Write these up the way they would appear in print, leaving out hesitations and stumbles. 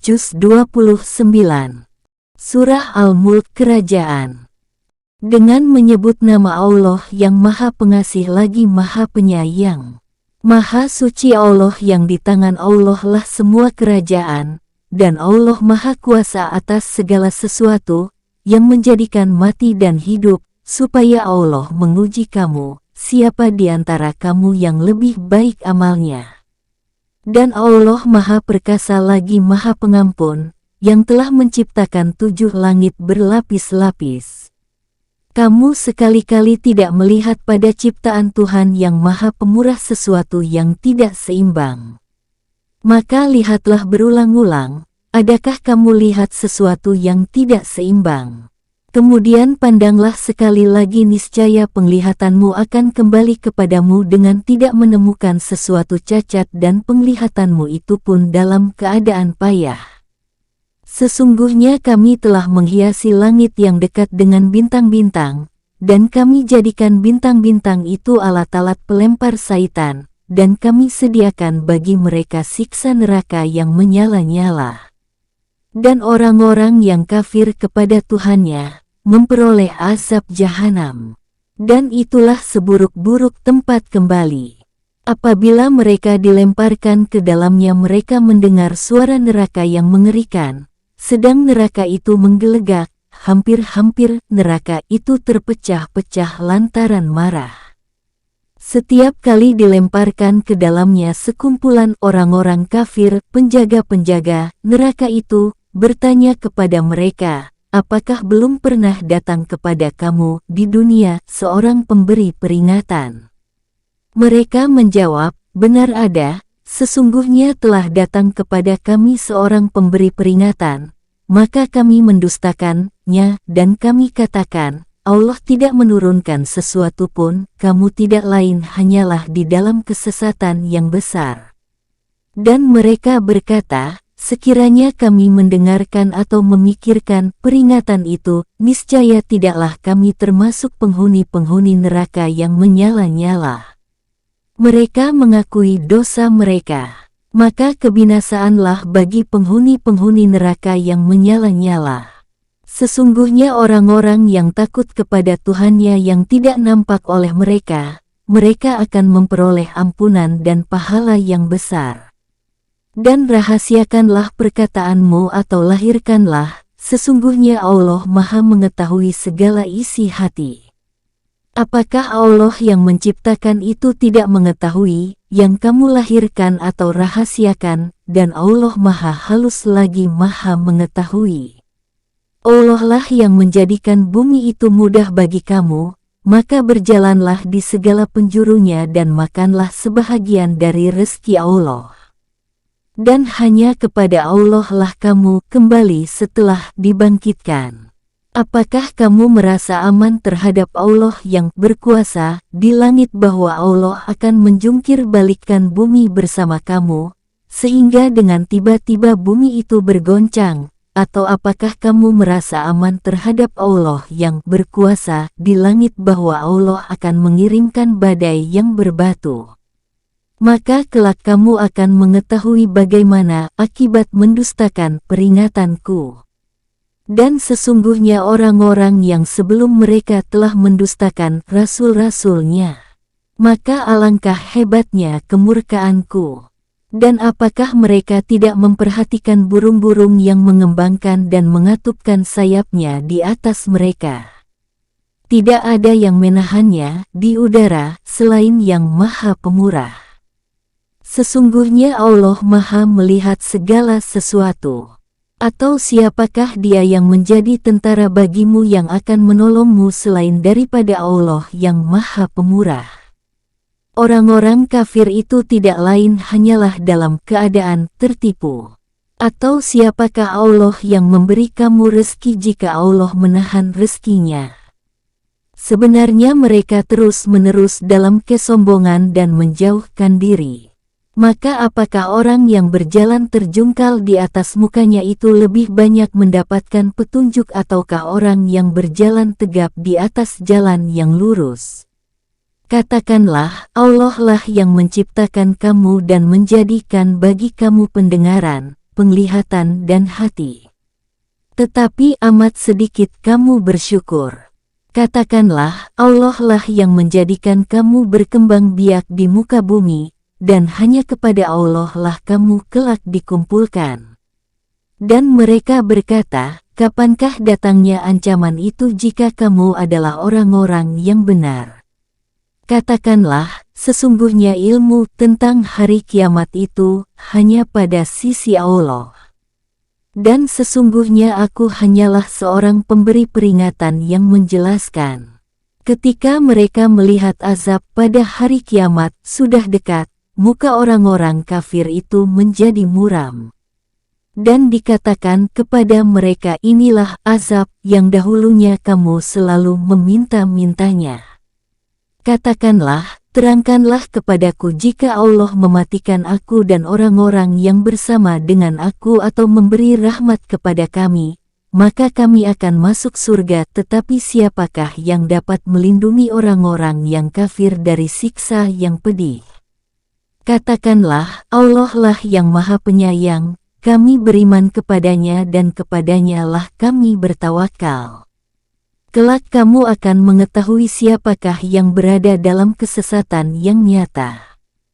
Juz 29. Surah Al-Mulk Kerajaan. Dengan menyebut nama Allah yang Maha Pengasih lagi Maha Penyayang. Maha Suci Allah yang di tangan Allah lah semua kerajaan, dan Allah Maha Kuasa atas segala sesuatu, yang menjadikan mati dan hidup, supaya Allah menguji kamu, siapa di antara kamu yang lebih baik amalnya. Dan Allah Maha Perkasa lagi Maha Pengampun, yang telah menciptakan 7 langit berlapis-lapis. Kamu sekali-kali tidak melihat pada ciptaan Tuhan yang Maha Pemurah sesuatu yang tidak seimbang. Maka lihatlah berulang-ulang, adakah kamu lihat sesuatu yang tidak seimbang? Kemudian pandanglah sekali lagi, niscaya penglihatanmu akan kembali kepadamu dengan tidak menemukan sesuatu cacat, dan penglihatanmu itu pun dalam keadaan payah. Sesungguhnya kami telah menghiasi langit yang dekat dengan bintang-bintang, dan kami jadikan bintang-bintang itu alat-alat pelempar saitan, dan kami sediakan bagi mereka siksa neraka yang menyala-nyala. Dan orang-orang yang kafir kepada Tuhannya memperoleh azab jahanam. Dan itulah seburuk-buruk tempat kembali. Apabila mereka dilemparkan ke dalamnya, mereka mendengar suara neraka yang mengerikan, sedang neraka itu menggelegak, hampir-hampir neraka itu terpecah-pecah lantaran marah. Setiap kali dilemparkan ke dalamnya sekumpulan orang-orang kafir, penjaga-penjaga neraka itu bertanya kepada mereka, apakah belum pernah datang kepada kamu di dunia seorang pemberi peringatan? Mereka menjawab, benar ada, sesungguhnya telah datang kepada kami seorang pemberi peringatan, maka kami mendustakannya, dan kami katakan, Allah tidak menurunkan sesuatu pun, kamu tidak lain hanyalah di dalam kesesatan yang besar. Dan mereka berkata, sekiranya kami mendengarkan atau memikirkan peringatan itu, niscaya tidaklah kami termasuk penghuni-penghuni neraka yang menyala-nyala. Mereka mengakui dosa mereka, maka kebinasaanlah bagi penghuni-penghuni neraka yang menyala-nyala. Sesungguhnya orang-orang yang takut kepada Tuhannya yang tidak nampak oleh mereka, mereka akan memperoleh ampunan dan pahala yang besar. Dan rahasiakanlah perkataanmu atau lahirkanlah, sesungguhnya Allah Maha mengetahui segala isi hati. Apakah Allah yang menciptakan itu tidak mengetahui, yang kamu lahirkan atau rahasiakan, dan Allah Maha halus lagi Maha mengetahui. Allah lah yang menjadikan bumi itu mudah bagi kamu, maka berjalanlah di segala penjurunya dan makanlah sebahagian dari rezeki Allah. Dan hanya kepada Allah lah kamu kembali setelah dibangkitkan. Apakah kamu merasa aman terhadap Allah yang berkuasa di langit bahwa Allah akan menjungkir balikkan bumi bersama kamu, sehingga dengan tiba-tiba bumi itu bergoncang? Atau apakah kamu merasa aman terhadap Allah yang berkuasa di langit bahwa Allah akan mengirimkan badai yang berbatu? Maka kelak kamu akan mengetahui bagaimana akibat mendustakan peringatanku. Dan sesungguhnya orang-orang yang sebelum mereka telah mendustakan rasul-rasulnya. Maka alangkah hebatnya kemurkaanku. Dan apakah mereka tidak memperhatikan burung-burung yang mengembangkan dan mengatupkan sayapnya di atas mereka? Tidak ada yang menahannya di udara selain yang Maha Pemurah. Sesungguhnya Allah Maha melihat segala sesuatu. Atau siapakah dia yang menjadi tentara bagimu yang akan menolongmu selain daripada Allah yang Maha Pemurah? Orang-orang kafir itu tidak lain hanyalah dalam keadaan tertipu. Atau siapakah Allah yang memberi kamu rezeki jika Allah menahan rezekinya? Sebenarnya mereka terus-menerus dalam kesombongan dan menjauhkan diri. Maka apakah orang yang berjalan terjungkal di atas mukanya itu lebih banyak mendapatkan petunjuk ataukah orang yang berjalan tegap di atas jalan yang lurus? Katakanlah, Allah lah yang menciptakan kamu dan menjadikan bagi kamu pendengaran, penglihatan dan hati. Tetapi amat sedikit kamu bersyukur. Katakanlah, Allah lah yang menjadikan kamu berkembang biak di muka bumi, dan hanya kepada Allah lah kamu kelak dikumpulkan. Dan mereka berkata, kapankah datangnya ancaman itu jika kamu adalah orang-orang yang benar? Katakanlah, sesungguhnya ilmu tentang hari kiamat itu hanya pada sisi Allah. Dan sesungguhnya aku hanyalah seorang pemberi peringatan yang menjelaskan. Ketika mereka melihat azab pada hari kiamat sudah dekat, muka orang-orang kafir itu menjadi muram. Dan dikatakan kepada mereka, inilah azab yang dahulunya kamu selalu meminta-mintanya. Katakanlah, terangkanlah kepadaku jika Allah mematikan aku dan orang-orang yang bersama dengan aku atau memberi rahmat kepada kami, maka kami akan masuk surga. Tetapi siapakah yang dapat melindungi orang-orang yang kafir dari siksa yang pedih? Katakanlah, Allah lah yang Maha Penyayang, kami beriman kepadanya dan kepadanya lah kami bertawakal. Kelak kamu akan mengetahui siapakah yang berada dalam kesesatan yang nyata.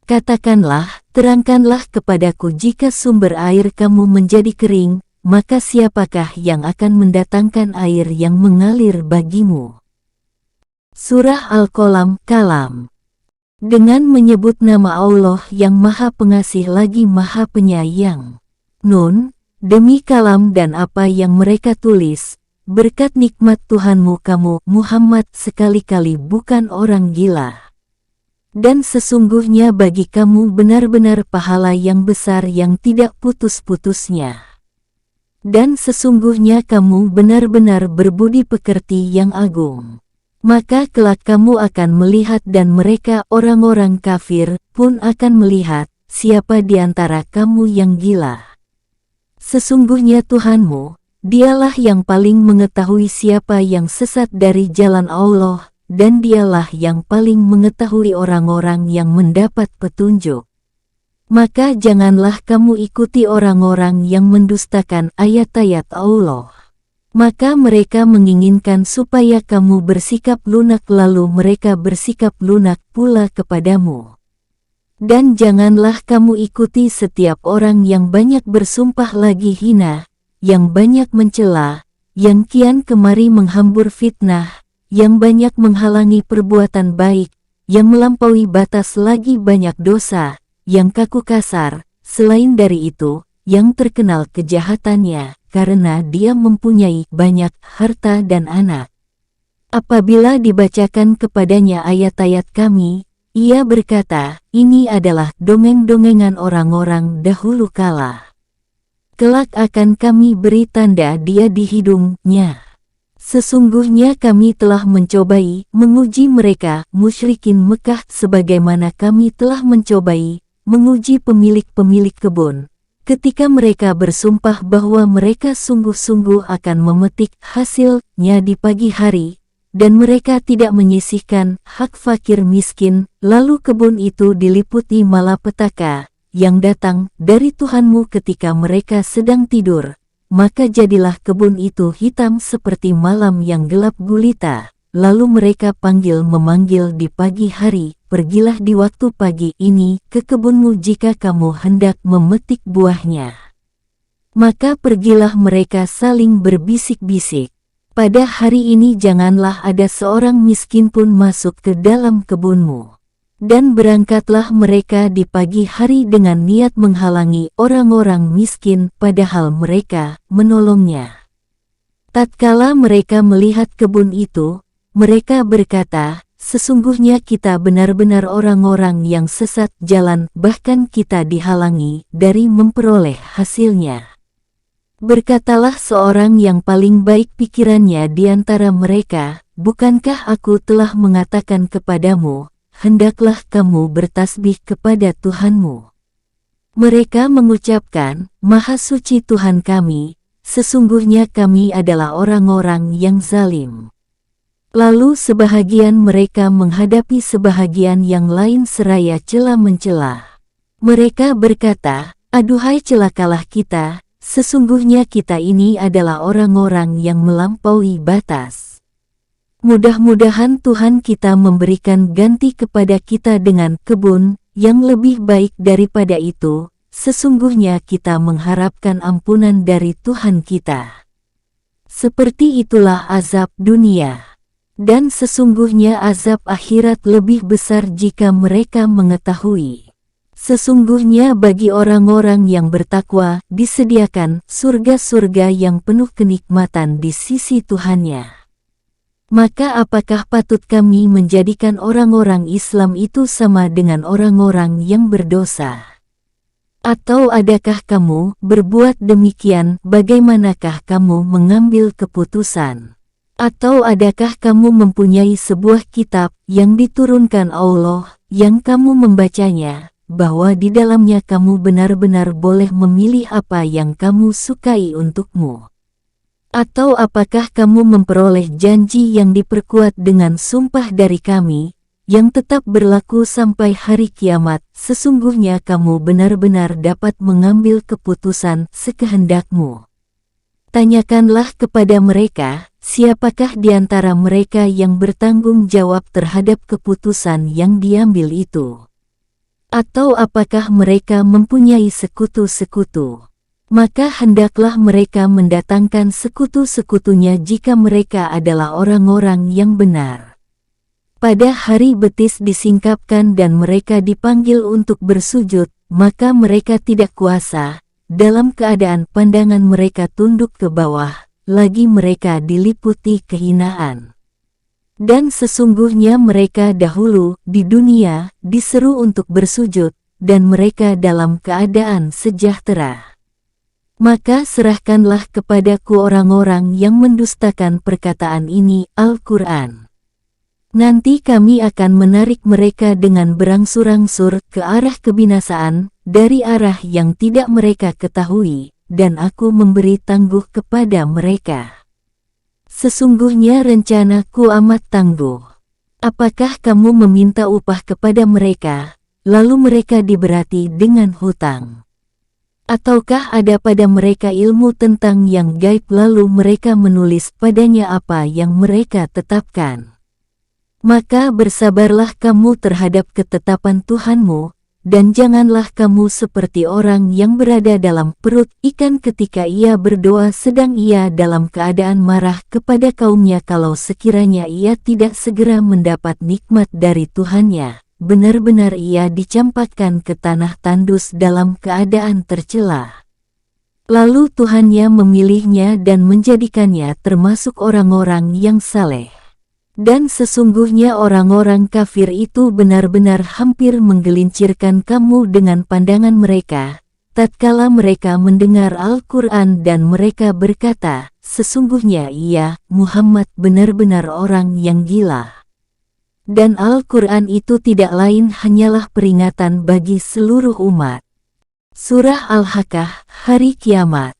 Katakanlah, terangkanlah kepadaku jika sumber air kamu menjadi kering, maka siapakah yang akan mendatangkan air yang mengalir bagimu? Surah Al-Qalam, Kalam. Dengan menyebut nama Allah yang Maha Pengasih lagi Maha Penyayang. Nun, demi kalam dan apa yang mereka tulis, berkat nikmat Tuhanmu kamu, Muhammad, sekali-kali bukan orang gila. Dan sesungguhnya bagi kamu benar-benar pahala yang besar yang tidak putus-putusnya. Dan sesungguhnya kamu benar-benar berbudi pekerti yang agung. Maka kelak kamu akan melihat dan mereka orang-orang kafir pun akan melihat siapa di antara kamu yang gila. Sesungguhnya Tuhanmu, Dialah yang paling mengetahui siapa yang sesat dari jalan Allah, dan Dialah yang paling mengetahui orang-orang yang mendapat petunjuk. Maka janganlah kamu ikuti orang-orang yang mendustakan ayat-ayat Allah. Maka mereka menginginkan supaya kamu bersikap lunak, lalu mereka bersikap lunak pula kepadamu. Dan janganlah kamu ikuti setiap orang yang banyak bersumpah lagi hina, yang banyak mencela, yang kian kemari menghambur fitnah, yang banyak menghalangi perbuatan baik, yang melampaui batas lagi banyak dosa, yang kaku kasar, selain dari itu, yang terkenal kejahatannya, karena dia mempunyai banyak harta dan anak. Apabila dibacakan kepadanya ayat-ayat kami, ia berkata, ini adalah dongeng-dongengan orang-orang dahulu kala. Kelak akan kami beri tanda dia di hidungnya. Sesungguhnya kami telah mencobai, menguji mereka, musyrikin Mekah, sebagaimana kami telah mencobai, menguji pemilik-pemilik kebun. Ketika mereka bersumpah bahwa mereka sungguh-sungguh akan memetik hasilnya di pagi hari, dan mereka tidak menyisihkan hak fakir miskin, lalu kebun itu diliputi malapetaka yang datang dari Tuhanmu ketika mereka sedang tidur, maka jadilah kebun itu hitam seperti malam yang gelap gulita. Lalu mereka memanggil di pagi hari, pergilah di waktu pagi ini ke kebunmu jika kamu hendak memetik buahnya. Maka pergilah mereka saling berbisik-bisik. Pada hari ini janganlah ada seorang miskin pun masuk ke dalam kebunmu. Dan berangkatlah mereka di pagi hari dengan niat menghalangi orang-orang miskin, padahal mereka menolongnya. Tatkala mereka melihat kebun itu, mereka berkata, sesungguhnya kita benar-benar orang-orang yang sesat jalan, bahkan kita dihalangi dari memperoleh hasilnya. Berkatalah seorang yang paling baik pikirannya di antara mereka, bukankah aku telah mengatakan kepadamu, hendaklah kamu bertasbih kepada Tuhanmu. Mereka mengucapkan, Maha Suci Tuhan kami, sesungguhnya kami adalah orang-orang yang zalim. Lalu sebahagian mereka menghadapi sebahagian yang lain seraya cela-mencela. Mereka berkata, Aduhai celakalah kita, sesungguhnya kita ini adalah orang-orang yang melampaui batas. Mudah-mudahan Tuhan kita memberikan ganti kepada kita dengan kebun yang lebih baik daripada itu. Sesungguhnya kita mengharapkan ampunan dari Tuhan kita. Seperti itulah azab dunia. Dan sesungguhnya azab akhirat lebih besar jika mereka mengetahui. Sesungguhnya bagi orang-orang yang bertakwa disediakan surga-surga yang penuh kenikmatan di sisi Tuhannya. Maka apakah patut kami menjadikan orang-orang Islam itu sama dengan orang-orang yang berdosa? Atau adakah kamu berbuat demikian? Bagaimanakah kamu mengambil keputusan? Atau adakah kamu mempunyai sebuah kitab yang diturunkan Allah, yang kamu membacanya, bahwa di dalamnya kamu benar-benar boleh memilih apa yang kamu sukai untukmu? Atau apakah kamu memperoleh janji yang diperkuat dengan sumpah dari kami, yang tetap berlaku sampai hari kiamat? Sesungguhnya kamu benar-benar dapat mengambil keputusan sekehendakmu. Tanyakanlah kepada mereka, siapakah di antara mereka yang bertanggung jawab terhadap keputusan yang diambil itu? Atau apakah mereka mempunyai sekutu-sekutu? Maka hendaklah mereka mendatangkan sekutu-sekutunya jika mereka adalah orang-orang yang benar. Pada hari betis disingkapkan dan mereka dipanggil untuk bersujud, maka mereka tidak kuasa, dalam keadaan pandangan mereka tunduk ke bawah, lagi mereka diliputi kehinaan. Dan sesungguhnya mereka dahulu di dunia diseru untuk bersujud, dan mereka dalam keadaan sejahtera. Maka serahkanlah kepadaku orang-orang yang mendustakan perkataan ini, Al-Quran. Nanti kami akan menarik mereka dengan berangsur-angsur ke arah kebinasaan, dari arah yang tidak mereka ketahui, dan aku memberi tangguh kepada mereka. Sesungguhnya rencanaku amat tangguh. Apakah kamu meminta upah kepada mereka, lalu mereka diberati dengan hutang? Ataukah ada pada mereka ilmu tentang yang gaib lalu mereka menulis padanya apa yang mereka tetapkan? Maka bersabarlah kamu terhadap ketetapan Tuhanmu, dan janganlah kamu seperti orang yang berada dalam perut ikan ketika ia berdoa sedang ia dalam keadaan marah kepada kaumnya kalau sekiranya ia tidak segera mendapat nikmat dari Tuhannya, benar-benar ia dicampakkan ke tanah tandus dalam keadaan tercela. Lalu Tuhannya memilihnya dan menjadikannya termasuk orang-orang yang saleh. Dan sesungguhnya orang-orang kafir itu benar-benar hampir menggelincirkan kamu dengan pandangan mereka, tatkala mereka mendengar Al-Quran dan mereka berkata, sesungguhnya ia, Muhammad benar-benar orang yang gila. Dan Al-Quran itu tidak lain hanyalah peringatan bagi seluruh umat. Surah Al-Haqqah, Hari Kiamat.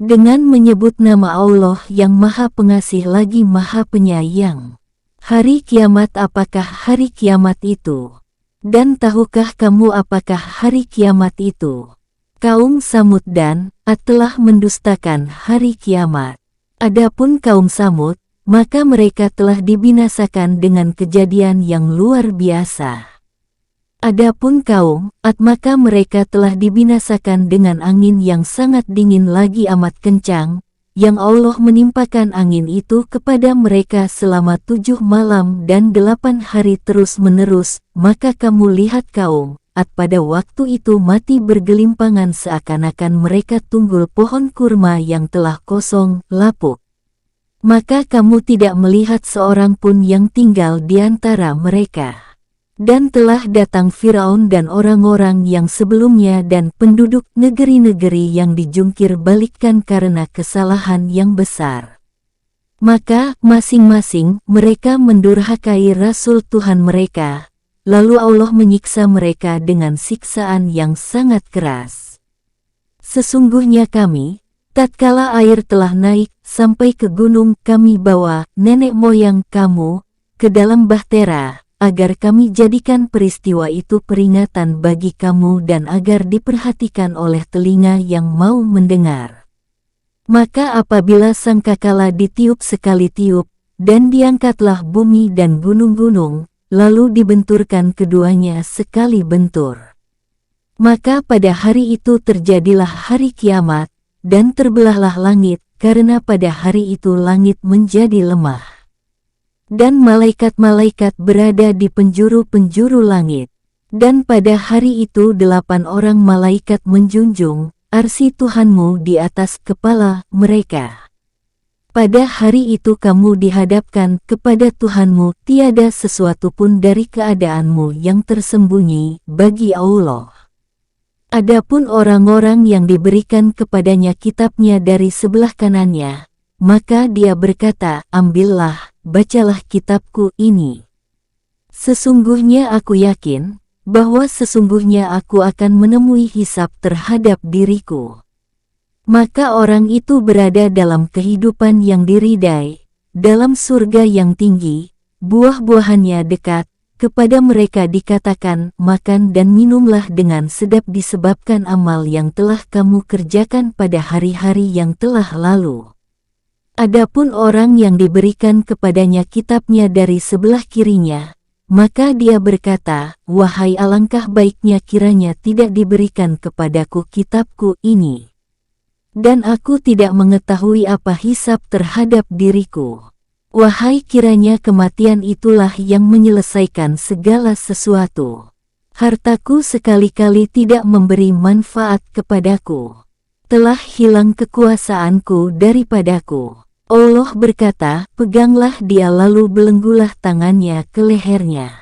Dengan menyebut nama Allah yang Maha Pengasih lagi Maha Penyayang. Hari kiamat, apakah hari kiamat itu? Dan tahukah kamu apakah hari kiamat itu? Kaum Samud dan Ad telah mendustakan hari kiamat. Adapun kaum Samud, maka mereka telah dibinasakan dengan kejadian yang luar biasa. Adapun kaum Ad, maka mereka telah dibinasakan dengan angin yang sangat dingin lagi amat kencang, yang Allah menimpakan angin itu kepada mereka selama 7 malam dan 8 hari terus-menerus, maka kamu lihat kaum Ad pada waktu itu mati bergelimpangan seakan-akan mereka tunggul pohon kurma yang telah kosong, lapuk. Maka kamu tidak melihat seorang pun yang tinggal di antara mereka. Dan telah datang Firaun dan orang-orang yang sebelumnya dan penduduk negeri-negeri yang dijungkir balikkan karena kesalahan yang besar. Maka masing-masing mereka mendurhakai Rasul Tuhan mereka, lalu Allah menyiksa mereka dengan siksaan yang sangat keras. Sesungguhnya kami, tatkala air telah naik sampai ke gunung, kami bawa nenek moyang kamu ke dalam bahtera, agar kami jadikan peristiwa itu peringatan bagi kamu dan agar diperhatikan oleh telinga yang mau mendengar. Maka apabila sangkakala ditiup sekali tiup, dan diangkatlah bumi dan gunung-gunung, lalu dibenturkan keduanya sekali bentur. Maka pada hari itu terjadilah hari kiamat, dan terbelahlah langit, karena pada hari itu langit menjadi lemah. Dan malaikat-malaikat berada di penjuru-penjuru langit. Dan pada hari itu 8 orang malaikat menjunjung arsy Tuhanmu di atas kepala mereka. Pada hari itu kamu dihadapkan kepada Tuhanmu, tiada sesuatu pun dari keadaanmu yang tersembunyi bagi Allah. Adapun orang-orang yang diberikan kepadanya kitabnya dari sebelah kanannya, maka dia berkata, ambillah, bacalah kitabku ini. Sesungguhnya aku yakin, bahwa sesungguhnya aku akan menemui hisab terhadap diriku. Maka orang itu berada dalam kehidupan yang diridai, dalam surga yang tinggi, buah-buahannya dekat, kepada mereka dikatakan, makan dan minumlah dengan sedap disebabkan amal yang telah kamu kerjakan pada hari-hari yang telah lalu. Adapun orang yang diberikan kepadanya kitabnya dari sebelah kirinya, maka dia berkata, wahai alangkah baiknya kiranya tidak diberikan kepadaku kitabku ini. Dan aku tidak mengetahui apa hisab terhadap diriku. Wahai kiranya kematian itulah yang menyelesaikan segala sesuatu. Hartaku sekali-kali tidak memberi manfaat kepadaku. Telah hilang kekuasaanku daripadaku. Allah berkata, peganglah dia lalu belenggulah tangannya ke lehernya.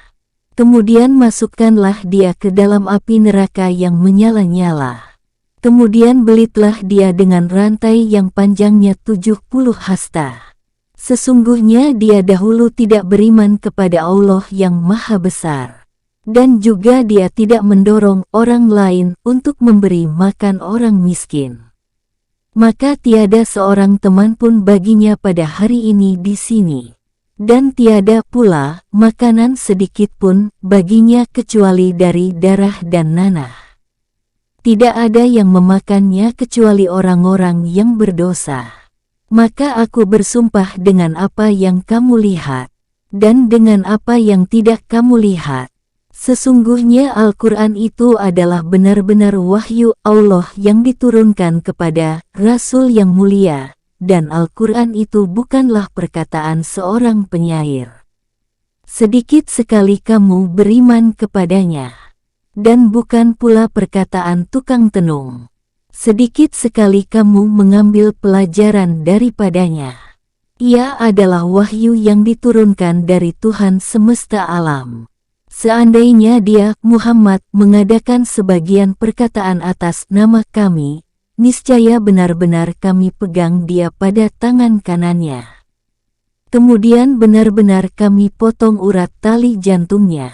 Kemudian masukkanlah dia ke dalam api neraka yang menyala-nyala. Kemudian belitlah dia dengan rantai yang panjangnya 70 hasta. Sesungguhnya dia dahulu tidak beriman kepada Allah yang Maha Besar. Dan juga dia tidak mendorong orang lain untuk memberi makan orang miskin. Maka tiada seorang teman pun baginya pada hari ini di sini. Dan tiada pula makanan sedikit pun baginya kecuali dari darah dan nanah. Tidak ada yang memakannya kecuali orang-orang yang berdosa. Maka aku bersumpah dengan apa yang kamu lihat, dan dengan apa yang tidak kamu lihat. Sesungguhnya Al-Quran itu adalah benar-benar wahyu Allah yang diturunkan kepada Rasul yang mulia, dan Al-Quran itu bukanlah perkataan seorang penyair. Sedikit sekali kamu beriman kepadanya. Dan bukan pula perkataan tukang tenung. Sedikit sekali kamu mengambil pelajaran daripadanya. Ia adalah wahyu yang diturunkan dari Tuhan semesta alam. Seandainya dia, Muhammad, mengadakan sebagian perkataan atas nama kami, niscaya benar-benar kami pegang dia pada tangan kanannya. Kemudian benar-benar kami potong urat tali jantungnya.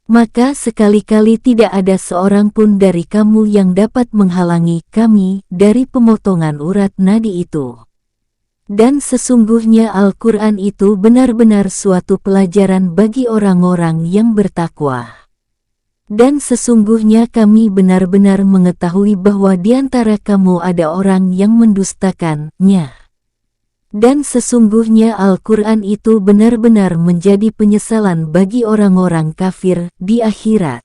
Maka sekali-kali tidak ada seorang pun dari kamu yang dapat menghalangi kami dari pemotongan urat nadi itu. Dan sesungguhnya Al-Quran itu benar-benar suatu pelajaran bagi orang-orang yang bertakwa. Dan sesungguhnya kami benar-benar mengetahui bahwa di antara kamu ada orang yang mendustakannya. Dan sesungguhnya Al-Quran itu benar-benar menjadi penyesalan bagi orang-orang kafir di akhirat.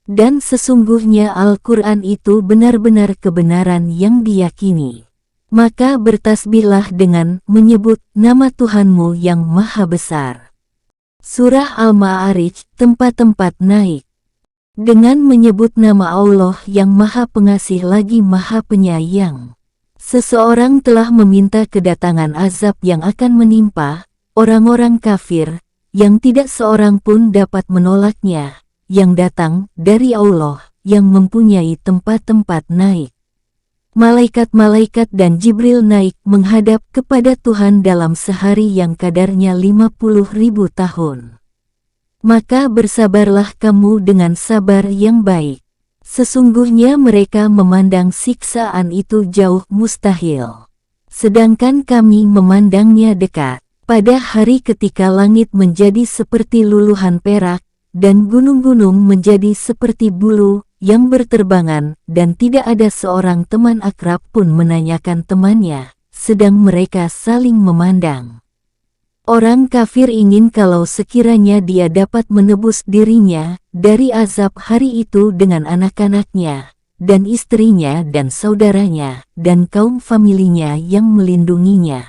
Dan sesungguhnya Al-Quran itu benar-benar kebenaran yang diyakini. Maka bertasbihlah dengan menyebut nama Tuhanmu yang Maha Besar. Surah Al-Ma'arij, tempat-tempat naik. Dengan menyebut nama Allah yang Maha Pengasih lagi Maha Penyayang. Seseorang telah meminta kedatangan azab yang akan menimpa orang-orang kafir, yang tidak seorang pun dapat menolaknya, yang datang dari Allah, yang mempunyai tempat-tempat naik. Malaikat-malaikat dan Jibril naik menghadap kepada Tuhan dalam sehari yang kadarnya 50.000 tahun. Maka bersabarlah kamu dengan sabar yang baik. Sesungguhnya mereka memandang siksaan itu jauh mustahil. Sedangkan kami memandangnya dekat. Pada hari ketika langit menjadi seperti luluhan perak, dan gunung-gunung menjadi seperti bulu yang berterbangan, dan tidak ada seorang teman akrab pun menanyakan temannya, sedang mereka saling memandang. Orang kafir ingin kalau sekiranya dia dapat menebus dirinya dari azab hari itu dengan anak-anaknya, dan istrinya dan saudaranya, dan kaum familinya yang melindunginya.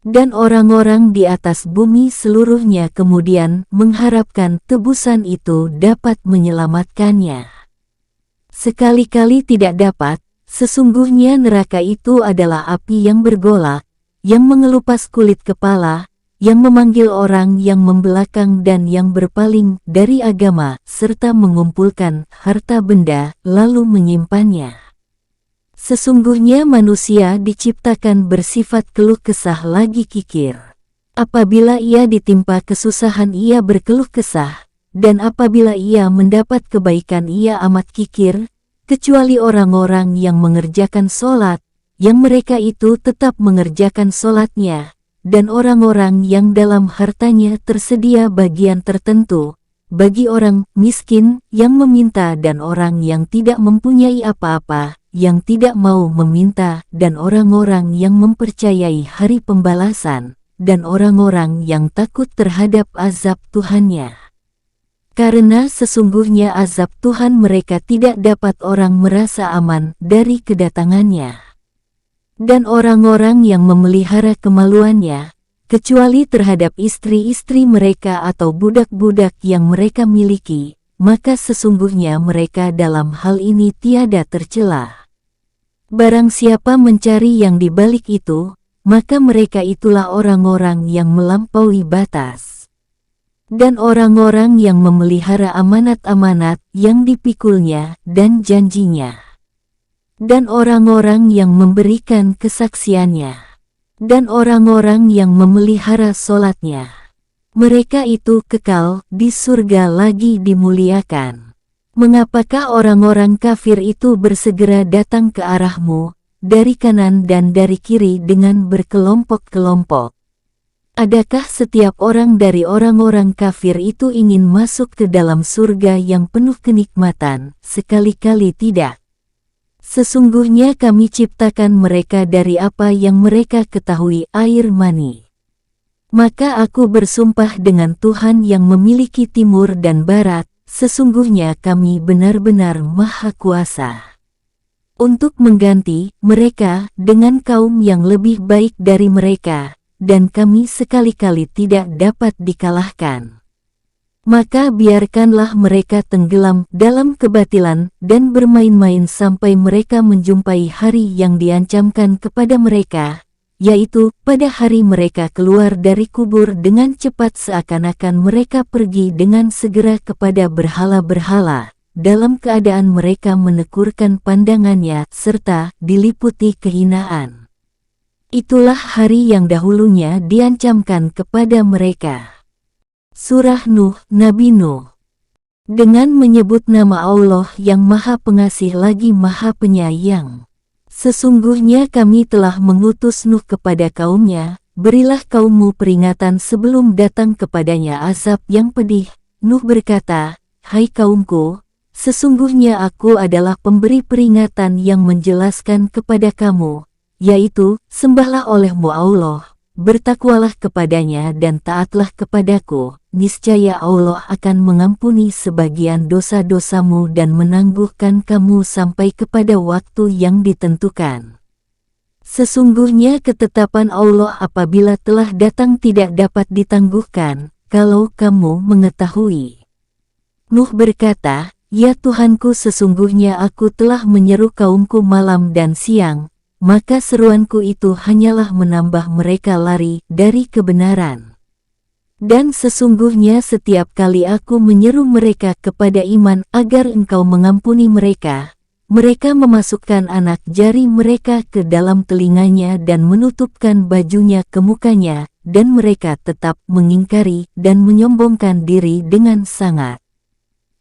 Dan orang-orang di atas bumi seluruhnya kemudian mengharapkan tebusan itu dapat menyelamatkannya. Sekali-kali tidak dapat, sesungguhnya neraka itu adalah api yang bergolak, yang mengelupas kulit kepala, yang memanggil orang yang membelakang dan yang berpaling dari agama, serta mengumpulkan harta benda lalu menyimpannya. Sesungguhnya manusia diciptakan bersifat keluh kesah lagi kikir. Apabila ia ditimpa kesusahan ia berkeluh kesah, dan apabila ia mendapat kebaikan ia amat kikir, kecuali orang-orang yang mengerjakan sholat, yang mereka itu tetap mengerjakan sholatnya, dan orang-orang yang dalam hartanya tersedia bagian tertentu, bagi orang miskin yang meminta dan orang yang tidak mempunyai apa-apa, yang tidak mau meminta, dan orang-orang yang mempercayai hari pembalasan, dan orang-orang yang takut terhadap azab Tuhannya. Karena sesungguhnya azab Tuhan mereka tidak dapat orang merasa aman dari kedatangannya. Dan orang-orang yang memelihara kemaluannya, kecuali terhadap istri-istri mereka atau budak-budak yang mereka miliki, maka sesungguhnya mereka dalam hal ini tiada tercela. Barang siapa mencari yang di balik itu, maka mereka itulah orang-orang yang melampaui batas. Dan orang-orang yang memelihara amanat-amanat yang dipikulnya dan janjinya. Dan orang-orang yang memberikan kesaksiannya. Dan orang-orang yang memelihara sholatnya. Mereka itu kekal di surga lagi dimuliakan. Mengapakah orang-orang kafir itu bersegera datang ke arahmu, dari kanan dan dari kiri dengan berkelompok-kelompok? Adakah setiap orang dari orang-orang kafir itu ingin masuk ke dalam surga yang penuh kenikmatan? Sekali-kali tidak. Sesungguhnya kami ciptakan mereka dari apa yang mereka ketahui, air mani. Maka aku bersumpah dengan Tuhan yang memiliki timur dan barat, sesungguhnya kami benar-benar maha kuasa untuk mengganti mereka dengan kaum yang lebih baik dari mereka, dan kami sekali-kali tidak dapat dikalahkan. Maka biarkanlah mereka tenggelam dalam kebatilan dan bermain-main sampai mereka menjumpai hari yang diancamkan kepada mereka, yaitu pada hari mereka keluar dari kubur dengan cepat seakan-akan mereka pergi dengan segera kepada berhala-berhala, dalam keadaan mereka menekurkan pandangannya serta diliputi kehinaan. Itulah hari yang dahulunya diancamkan kepada mereka. Surah Nuh, Nabi Nuh. Dengan menyebut nama Allah yang Maha Pengasih lagi Maha Penyayang. Sesungguhnya kami telah mengutus Nuh kepada kaumnya, berilah kaummu peringatan sebelum datang kepadanya azab yang pedih. Nuh berkata, hai kaumku, sesungguhnya aku adalah pemberi peringatan yang menjelaskan kepada kamu, yaitu, sembahlah olehmu Allah, bertakwalah kepadanya dan taatlah kepadaku. Niscaya Allah akan mengampuni sebagian dosa-dosamu dan menangguhkan kamu sampai kepada waktu yang ditentukan. Sesungguhnya ketetapan Allah apabila telah datang tidak dapat ditangguhkan, kalau kamu mengetahui. Nuh berkata, ya Tuhanku, sesungguhnya aku telah menyeru kaumku malam dan siang, maka seruanku itu hanyalah menambah mereka lari dari kebenaran. Dan sesungguhnya setiap kali aku menyeru mereka kepada iman agar engkau mengampuni mereka, mereka memasukkan anak jari mereka ke dalam telinganya dan menutupkan bajunya ke mukanya, dan mereka tetap mengingkari dan menyombongkan diri dengan sangat.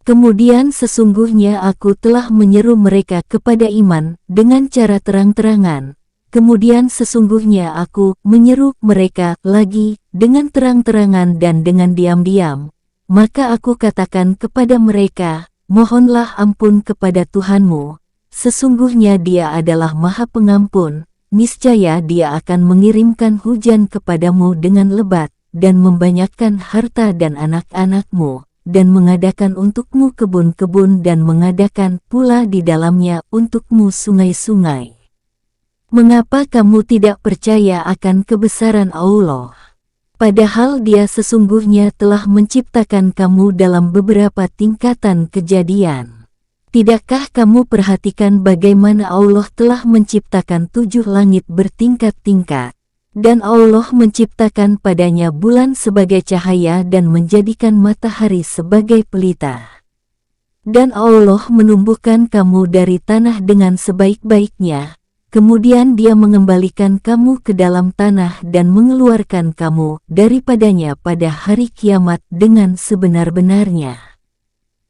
Kemudian sesungguhnya aku telah menyeru mereka kepada iman dengan cara terang-terangan, Kemudian sesungguhnya aku menyeru mereka lagi dengan terang-terangan dan dengan diam-diam. Maka aku katakan kepada mereka, mohonlah ampun kepada Tuhanmu. Sesungguhnya Dia adalah Maha Pengampun, niscaya Dia akan mengirimkan hujan kepadamu dengan lebat, dan membanyakkan harta dan anak-anakmu, dan mengadakan untukmu kebun-kebun dan mengadakan pula di dalamnya untukmu sungai-sungai. Mengapa kamu tidak percaya akan kebesaran Allah? Padahal Dia sesungguhnya telah menciptakan kamu dalam beberapa tingkatan kejadian. Tidakkah kamu perhatikan bagaimana Allah telah menciptakan 7 langit bertingkat-tingkat, dan Allah menciptakan padanya bulan sebagai cahaya dan menjadikan matahari sebagai pelita. Dan Allah menumbuhkan kamu dari tanah dengan sebaik-baiknya, kemudian Dia mengembalikan kamu ke dalam tanah dan mengeluarkan kamu daripadanya pada hari kiamat dengan sebenar-benarnya.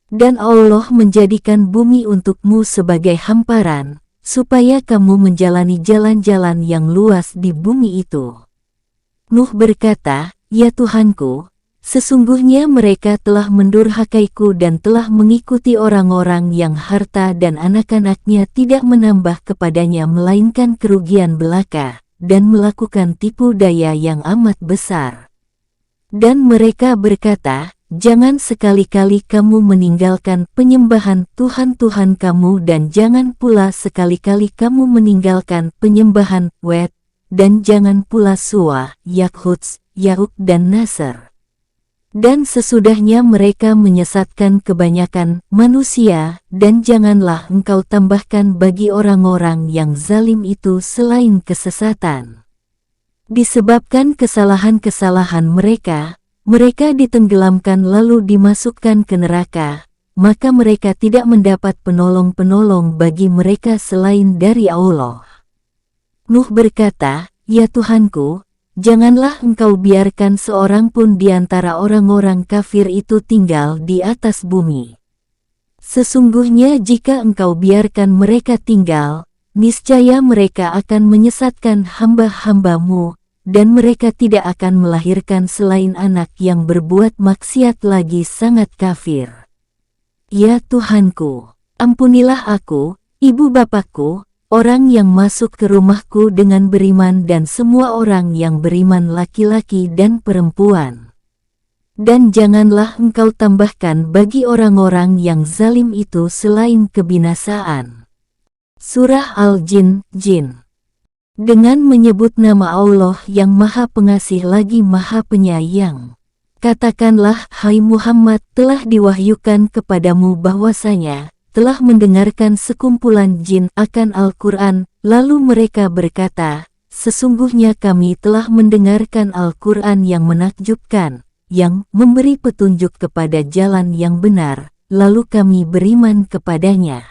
Dan Allah menjadikan bumi untukmu sebagai hamparan, supaya kamu menjalani jalan-jalan yang luas di bumi itu. Nuh berkata, "Ya Tuhanku, sesungguhnya mereka telah mendurhakaiku dan telah mengikuti orang-orang yang harta dan anak-anaknya tidak menambah kepadanya melainkan kerugian belaka, dan melakukan tipu daya yang amat besar." Dan mereka berkata, "Jangan sekali-kali kamu meninggalkan penyembahan Tuhan-Tuhan kamu dan jangan pula sekali-kali kamu meninggalkan penyembahan Wet, dan jangan pula Suwa, Yakhuts, Yaruk dan Nasr." Dan sesudahnya mereka menyesatkan kebanyakan manusia, dan janganlah engkau tambahkan bagi orang-orang yang zalim itu selain kesesatan. Disebabkan kesalahan-kesalahan mereka ditenggelamkan lalu dimasukkan ke neraka, maka mereka tidak mendapat penolong-penolong bagi mereka selain dari Allah. Nuh berkata, "Ya Tuhanku, janganlah engkau biarkan seorang pun di antara orang-orang kafir itu tinggal di atas bumi. Sesungguhnya jika engkau biarkan mereka tinggal, niscaya mereka akan menyesatkan hamba-hambamu, dan mereka tidak akan melahirkan selain anak yang berbuat maksiat lagi sangat kafir. Ya Tuhanku, ampunilah aku, ibu bapakku, orang yang masuk ke rumahku dengan beriman dan semua orang yang beriman laki-laki dan perempuan. Dan janganlah engkau tambahkan bagi orang-orang yang zalim itu selain kebinasaan." Surah Al-Jin, Jin. Dengan menyebut nama Allah yang Maha Pengasih lagi Maha Penyayang. Katakanlah, hai Muhammad, telah diwahyukan kepadamu bahwasanya telah mendengarkan sekumpulan jin akan Al-Quran, lalu mereka berkata, "Sesungguhnya kami telah mendengarkan Al-Quran yang menakjubkan, yang memberi petunjuk kepada jalan yang benar, lalu kami beriman kepadanya.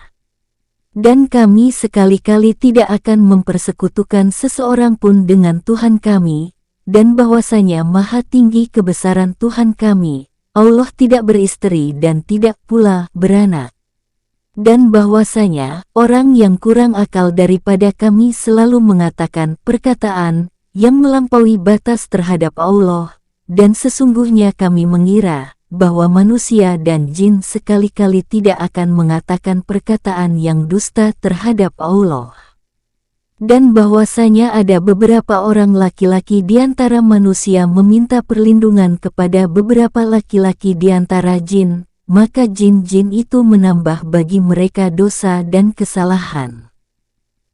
Dan kami sekali-kali tidak akan mempersekutukan seseorang pun dengan Tuhan kami, dan bahwasanya maha tinggi kebesaran Tuhan kami, Allah tidak beristri dan tidak pula beranak. Dan bahwasanya orang yang kurang akal daripada kami selalu mengatakan perkataan yang melampaui batas terhadap Allah, dan sesungguhnya kami mengira bahwa manusia dan jin sekali-kali tidak akan mengatakan perkataan yang dusta terhadap Allah. Dan bahwasanya ada beberapa orang laki-laki di antara manusia meminta perlindungan kepada beberapa laki-laki di antara jin, maka jin-jin itu menambah bagi mereka dosa dan kesalahan.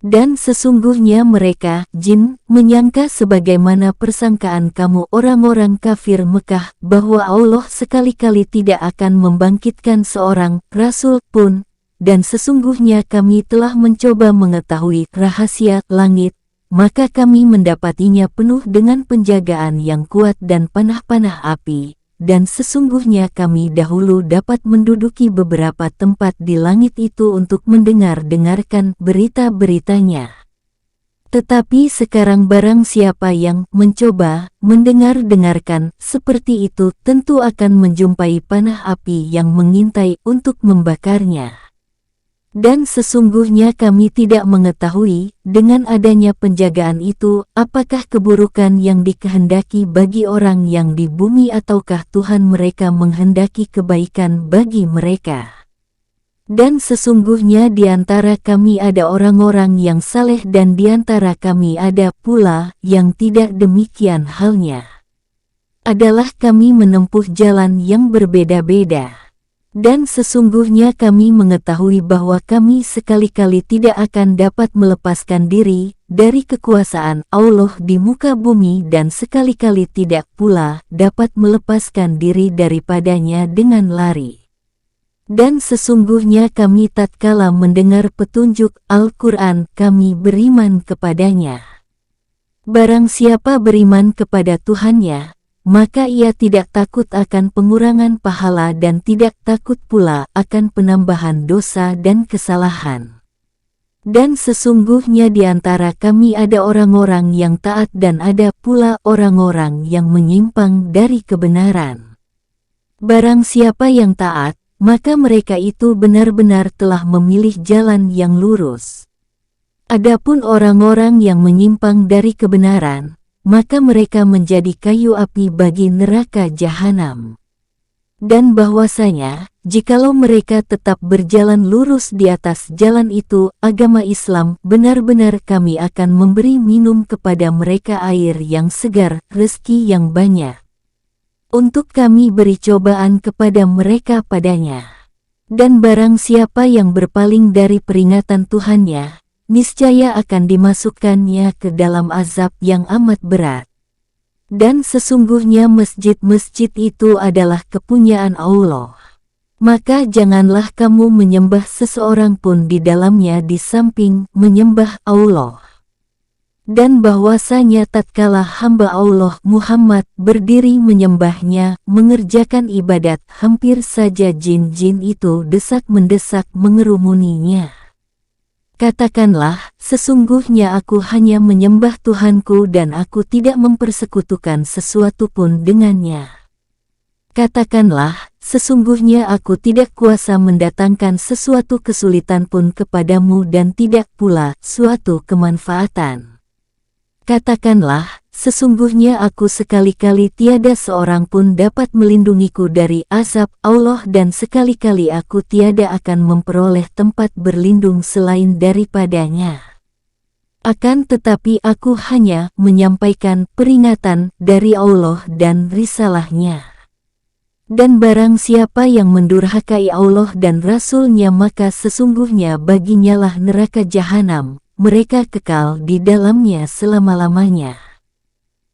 Dan sesungguhnya mereka, jin, menyangka sebagaimana persangkaan kamu orang-orang kafir Mekah, bahwa Allah sekali-kali tidak akan membangkitkan seorang rasul pun, dan sesungguhnya kami telah mencoba mengetahui rahasia langit, maka kami mendapatinya penuh dengan penjagaan yang kuat dan panah-panah api. Dan sesungguhnya kami dahulu dapat menduduki beberapa tempat di langit itu untuk mendengar-dengarkan berita-beritanya. Tetapi sekarang barang siapa yang mencoba mendengar-dengarkan seperti itu tentu akan menjumpai panah api yang mengintai untuk membakarnya. Dan sesungguhnya kami tidak mengetahui, dengan adanya penjagaan itu, apakah keburukan yang dikehendaki bagi orang yang di bumi ataukah Tuhan mereka menghendaki kebaikan bagi mereka. Dan sesungguhnya di antara kami ada orang-orang yang saleh dan di antara kami ada pula yang tidak demikian halnya. Adalah kami menempuh jalan yang berbeda-beda. Dan sesungguhnya kami mengetahui bahwa kami sekali-kali tidak akan dapat melepaskan diri dari kekuasaan Allah di muka bumi dan sekali-kali tidak pula dapat melepaskan diri daripadanya dengan lari. Dan sesungguhnya kami tatkala mendengar petunjuk Al-Quran kami beriman kepadanya. Barang siapa beriman kepada Tuhannya, maka ia tidak takut akan pengurangan pahala dan tidak takut pula akan penambahan dosa dan kesalahan. Dan sesungguhnya di antara kami ada orang-orang yang taat dan ada pula orang-orang yang menyimpang dari kebenaran. Barang siapa yang taat, maka mereka itu benar-benar telah memilih jalan yang lurus. Adapun orang-orang yang menyimpang dari kebenaran, maka mereka menjadi kayu api bagi neraka jahanam. Dan bahwasanya, jikalau mereka tetap berjalan lurus di atas jalan itu, agama Islam, benar-benar kami akan memberi minum kepada mereka air yang segar, rezeki yang banyak. Untuk kami beri cobaan kepada mereka padanya. Dan barang siapa yang berpaling dari peringatan Tuhannya, niscaya akan dimasukkannya ke dalam azab yang amat berat. Dan sesungguhnya masjid-masjid itu adalah kepunyaan Allah. Maka janganlah kamu menyembah seseorang pun di dalamnya di samping menyembah Allah. Dan bahwasanya tatkala hamba Allah Muhammad berdiri menyembahnya, mengerjakan ibadat, hampir saja jin-jin itu desak-mendesak mengerumuninya. Katakanlah, sesungguhnya aku hanya menyembah Tuhanku dan aku tidak mempersekutukan sesuatu pun dengannya. Katakanlah, sesungguhnya aku tidak kuasa mendatangkan sesuatu kesulitan pun kepadamu dan tidak pula suatu kemanfaatan. Katakanlah, sesungguhnya aku sekali-kali tiada seorang pun dapat melindungiku dari azab Allah dan sekali-kali aku tiada akan memperoleh tempat berlindung selain daripadanya. Akan tetapi aku hanya menyampaikan peringatan dari Allah dan risalahnya. Dan barang siapa yang mendurhakai Allah dan Rasul-Nya maka sesungguhnya baginyalah neraka jahanam, mereka kekal di dalamnya selama-lamanya.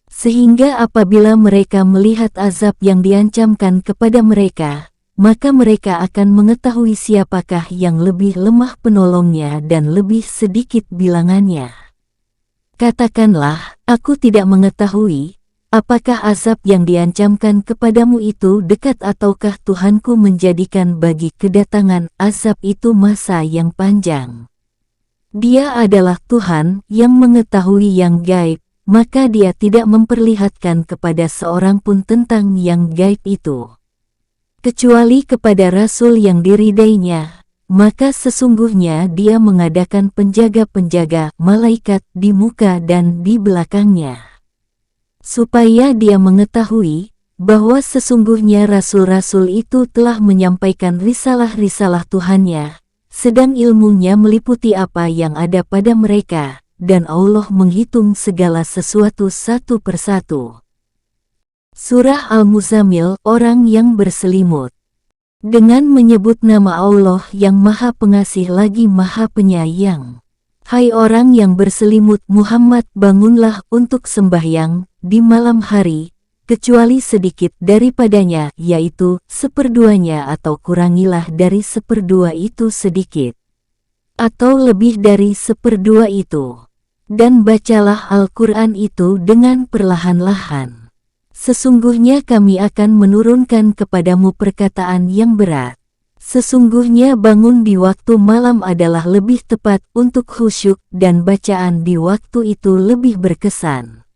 Sehingga apabila mereka melihat azab yang diancamkan kepada mereka, maka mereka akan mengetahui siapakah yang lebih lemah penolongnya dan lebih sedikit bilangannya. Katakanlah, aku tidak mengetahui, apakah azab yang diancamkan kepadamu itu dekat ataukah Tuhanku menjadikan bagi kedatangan azab itu masa yang panjang. Dia adalah Tuhan yang mengetahui yang gaib, maka dia tidak memperlihatkan kepada seorang pun tentang yang gaib itu. Kecuali kepada Rasul yang diridainya, maka sesungguhnya dia mengadakan penjaga-penjaga malaikat di muka dan di belakangnya. Supaya dia mengetahui, bahwa sesungguhnya Rasul-Rasul itu telah menyampaikan risalah-risalah Tuhannya, sedang ilmunya meliputi apa yang ada pada mereka, dan Allah menghitung segala sesuatu satu persatu. Surah Al-Muzammil, orang yang berselimut. Dengan menyebut nama Allah yang Maha Pengasih lagi Maha Penyayang. Hai orang yang berselimut Muhammad, bangunlah untuk sembahyang di malam hari, kecuali sedikit daripadanya, yaitu seperduanya atau kurangilah dari seperdua itu sedikit. Atau lebih dari seperdua itu. Dan bacalah Al-Quran itu dengan perlahan-lahan. Sesungguhnya kami akan menurunkan kepadamu perkataan yang berat. Sesungguhnya bangun di waktu malam adalah lebih tepat untuk khusyuk dan bacaan di waktu itu lebih berkesan.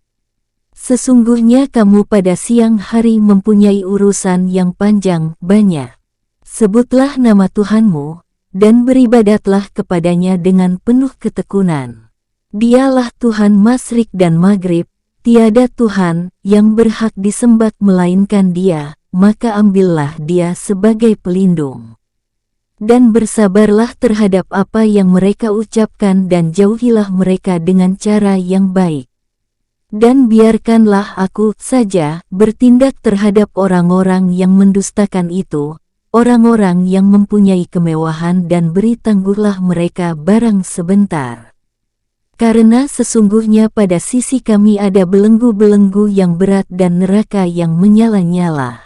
Sesungguhnya kamu pada siang hari mempunyai urusan yang panjang, banyak. Sebutlah nama Tuhanmu, dan beribadatlah kepadanya dengan penuh ketekunan. Dialah Tuhan Masyrik dan Maghrib, tiada Tuhan yang berhak disembah melainkan Dia, maka ambillah Dia sebagai pelindung. Dan bersabarlah terhadap apa yang mereka ucapkan dan jauhilah mereka dengan cara yang baik. Dan biarkanlah aku saja bertindak terhadap orang-orang yang mendustakan itu, orang-orang yang mempunyai kemewahan, dan beri tangguhlah mereka barang sebentar. Karena sesungguhnya pada sisi kami ada belenggu-belenggu yang berat dan neraka yang menyala-nyala,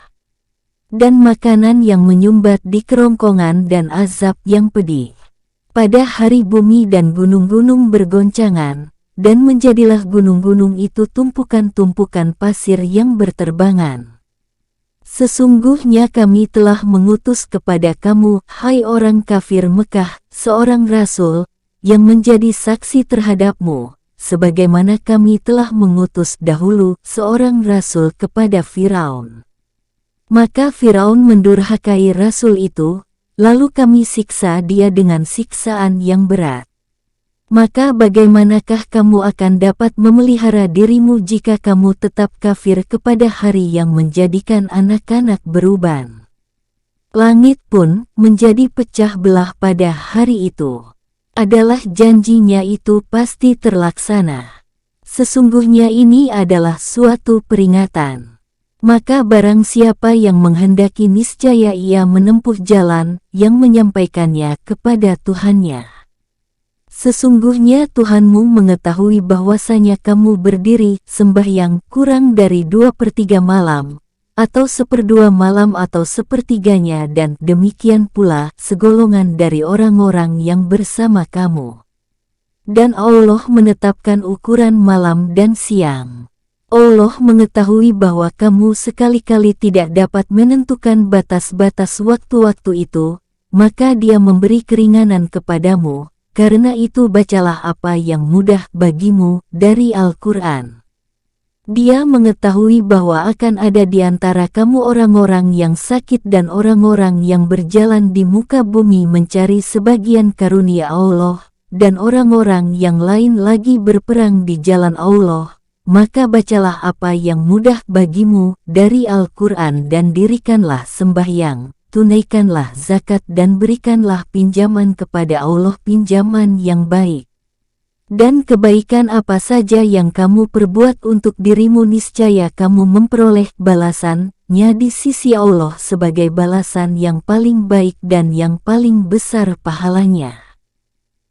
dan makanan yang menyumbat di kerongkongan dan azab yang pedih. Pada hari bumi dan gunung-gunung bergoncangan, dan menjadilah gunung-gunung itu tumpukan-tumpukan pasir yang berterbangan. Sesungguhnya kami telah mengutus kepada kamu, hai orang kafir Mekah, seorang rasul, yang menjadi saksi terhadapmu, sebagaimana kami telah mengutus dahulu seorang rasul kepada Firaun. Maka Firaun mendurhakai rasul itu, lalu kami siksa dia dengan siksaan yang berat. Maka bagaimanakah kamu akan dapat memelihara dirimu jika kamu tetap kafir kepada hari yang menjadikan anak-anak beruban? Langit pun menjadi pecah belah pada hari itu. Adalah janjinya itu pasti terlaksana. Sesungguhnya ini adalah suatu peringatan. Maka barang siapa yang menghendaki niscaya ia menempuh jalan yang menyampaikannya kepada Tuhannya. Sesungguhnya Tuhanmu mengetahui bahwasanya kamu berdiri sembahyang kurang dari 2/3 malam, atau 1/2 malam atau 1/3-nya, dan demikian pula segolongan dari orang-orang yang bersama kamu. Dan Allah menetapkan ukuran malam dan siang. Allah mengetahui bahwa kamu sekali-kali tidak dapat menentukan batas-batas waktu-waktu itu, maka Dia memberi keringanan kepadamu. Karena itu bacalah apa yang mudah bagimu dari Al-Quran. Dia mengetahui bahwa akan ada di antara kamu orang-orang yang sakit dan orang-orang yang berjalan di muka bumi mencari sebagian karunia Allah, dan orang-orang yang lain lagi berperang di jalan Allah. Maka bacalah apa yang mudah bagimu dari Al-Quran dan dirikanlah sembahyang, tunaikanlah zakat dan berikanlah pinjaman kepada Allah, pinjaman yang baik. Dan kebaikan apa saja yang kamu perbuat untuk dirimu niscaya kamu memperoleh balasannya di sisi Allah sebagai balasan yang paling baik dan yang paling besar pahalanya.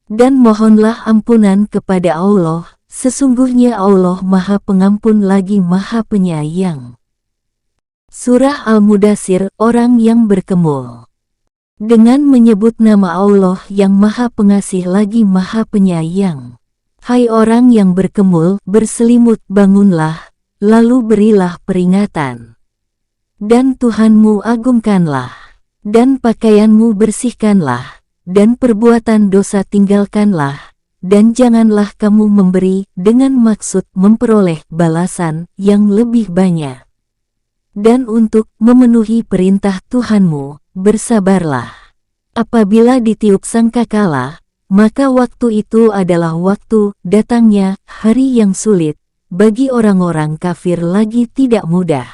Dan mohonlah ampunan kepada Allah. Sesungguhnya Allah Maha Pengampun lagi Maha Penyayang. Surah Al-Mudaththir, orang yang berkemul. Dengan menyebut nama Allah yang Maha Pengasih lagi Maha Penyayang. Hai orang yang berkemul, berselimut bangunlah, lalu berilah peringatan. Dan Tuhanmu agungkanlah, dan pakaianmu bersihkanlah, dan perbuatan dosa tinggalkanlah. Dan janganlah kamu memberi dengan maksud memperoleh balasan yang lebih banyak. Dan untuk memenuhi perintah Tuhanmu, bersabarlah. Apabila ditiup sangkakala, maka waktu itu adalah waktu datangnya hari yang sulit, bagi orang-orang kafir lagi tidak mudah.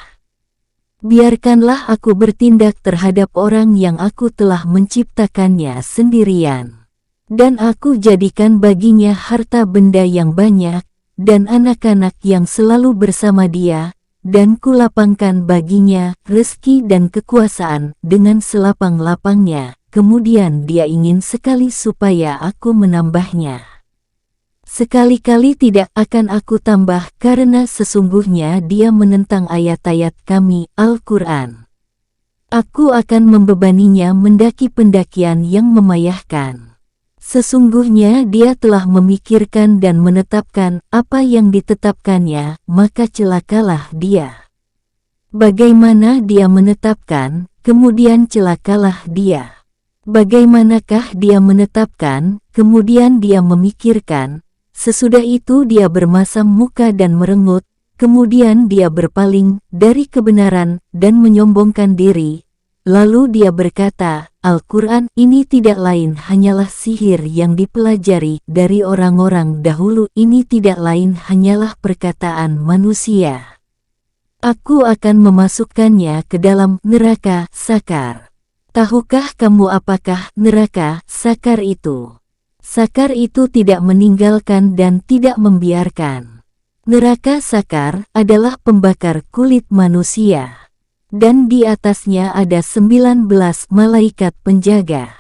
Biarkanlah aku bertindak terhadap orang yang aku telah menciptakannya sendirian. Dan aku jadikan baginya harta benda yang banyak, dan anak-anak yang selalu bersama dia, dan kulapangkan baginya rezeki dan kekuasaan dengan selapang-lapangnya, kemudian dia ingin sekali supaya aku menambahnya. Sekali-kali tidak akan aku tambah karena sesungguhnya dia menentang ayat-ayat kami, Al-Quran. Aku akan membebaninya mendaki pendakian yang memayahkan. Sesungguhnya dia telah memikirkan dan menetapkan apa yang ditetapkannya, maka celakalah dia. Bagaimana dia menetapkan, kemudian celakalah dia. Bagaimanakah dia menetapkan, kemudian dia memikirkan, sesudah itu dia bermasam muka dan merengut, kemudian dia berpaling dari kebenaran dan menyombongkan diri, Lalu dia berkata, Al-Quran ini tidak lain hanyalah sihir yang dipelajari dari orang-orang dahulu, ini tidak lain hanyalah perkataan manusia. Aku akan memasukkannya ke dalam neraka sakar. Tahukah kamu apakah neraka sakar itu? Sakar itu tidak meninggalkan dan tidak membiarkan. Neraka sakar adalah pembakar kulit manusia. Dan di atasnya ada 19 malaikat penjaga.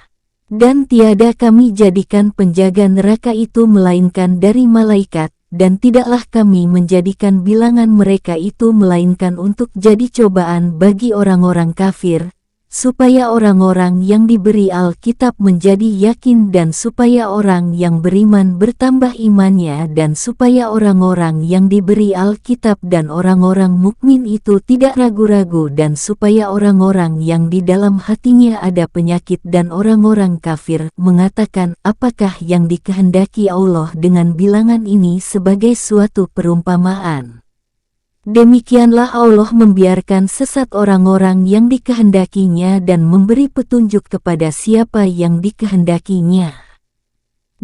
Dan tiada kami jadikan penjaga neraka itu melainkan dari malaikat, dan tidaklah kami menjadikan bilangan mereka itu melainkan untuk jadi cobaan bagi orang-orang kafir, supaya orang-orang yang diberi Alkitab menjadi yakin dan supaya orang yang beriman bertambah imannya dan supaya orang-orang yang diberi Alkitab dan orang-orang mukmin itu tidak ragu-ragu dan supaya orang-orang yang di dalam hatinya ada penyakit dan orang-orang kafir mengatakan apakah yang dikehendaki Allah dengan bilangan ini sebagai suatu perumpamaan. Demikianlah Allah membiarkan sesat orang-orang yang dikehendakinya dan memberi petunjuk kepada siapa yang dikehendakinya.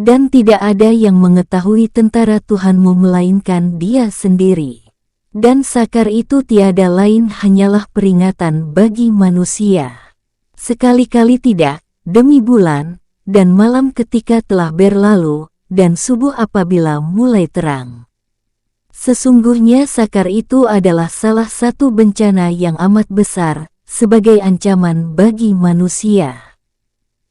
Dan tidak ada yang mengetahui tentara Tuhanmu melainkan Dia sendiri. Dan sakar itu tiada lain hanyalah peringatan bagi manusia. Sekali-kali tidak, demi bulan, dan malam ketika telah berlalu, dan subuh apabila mulai terang. Sesungguhnya sakar itu adalah salah satu bencana yang amat besar, sebagai ancaman bagi manusia.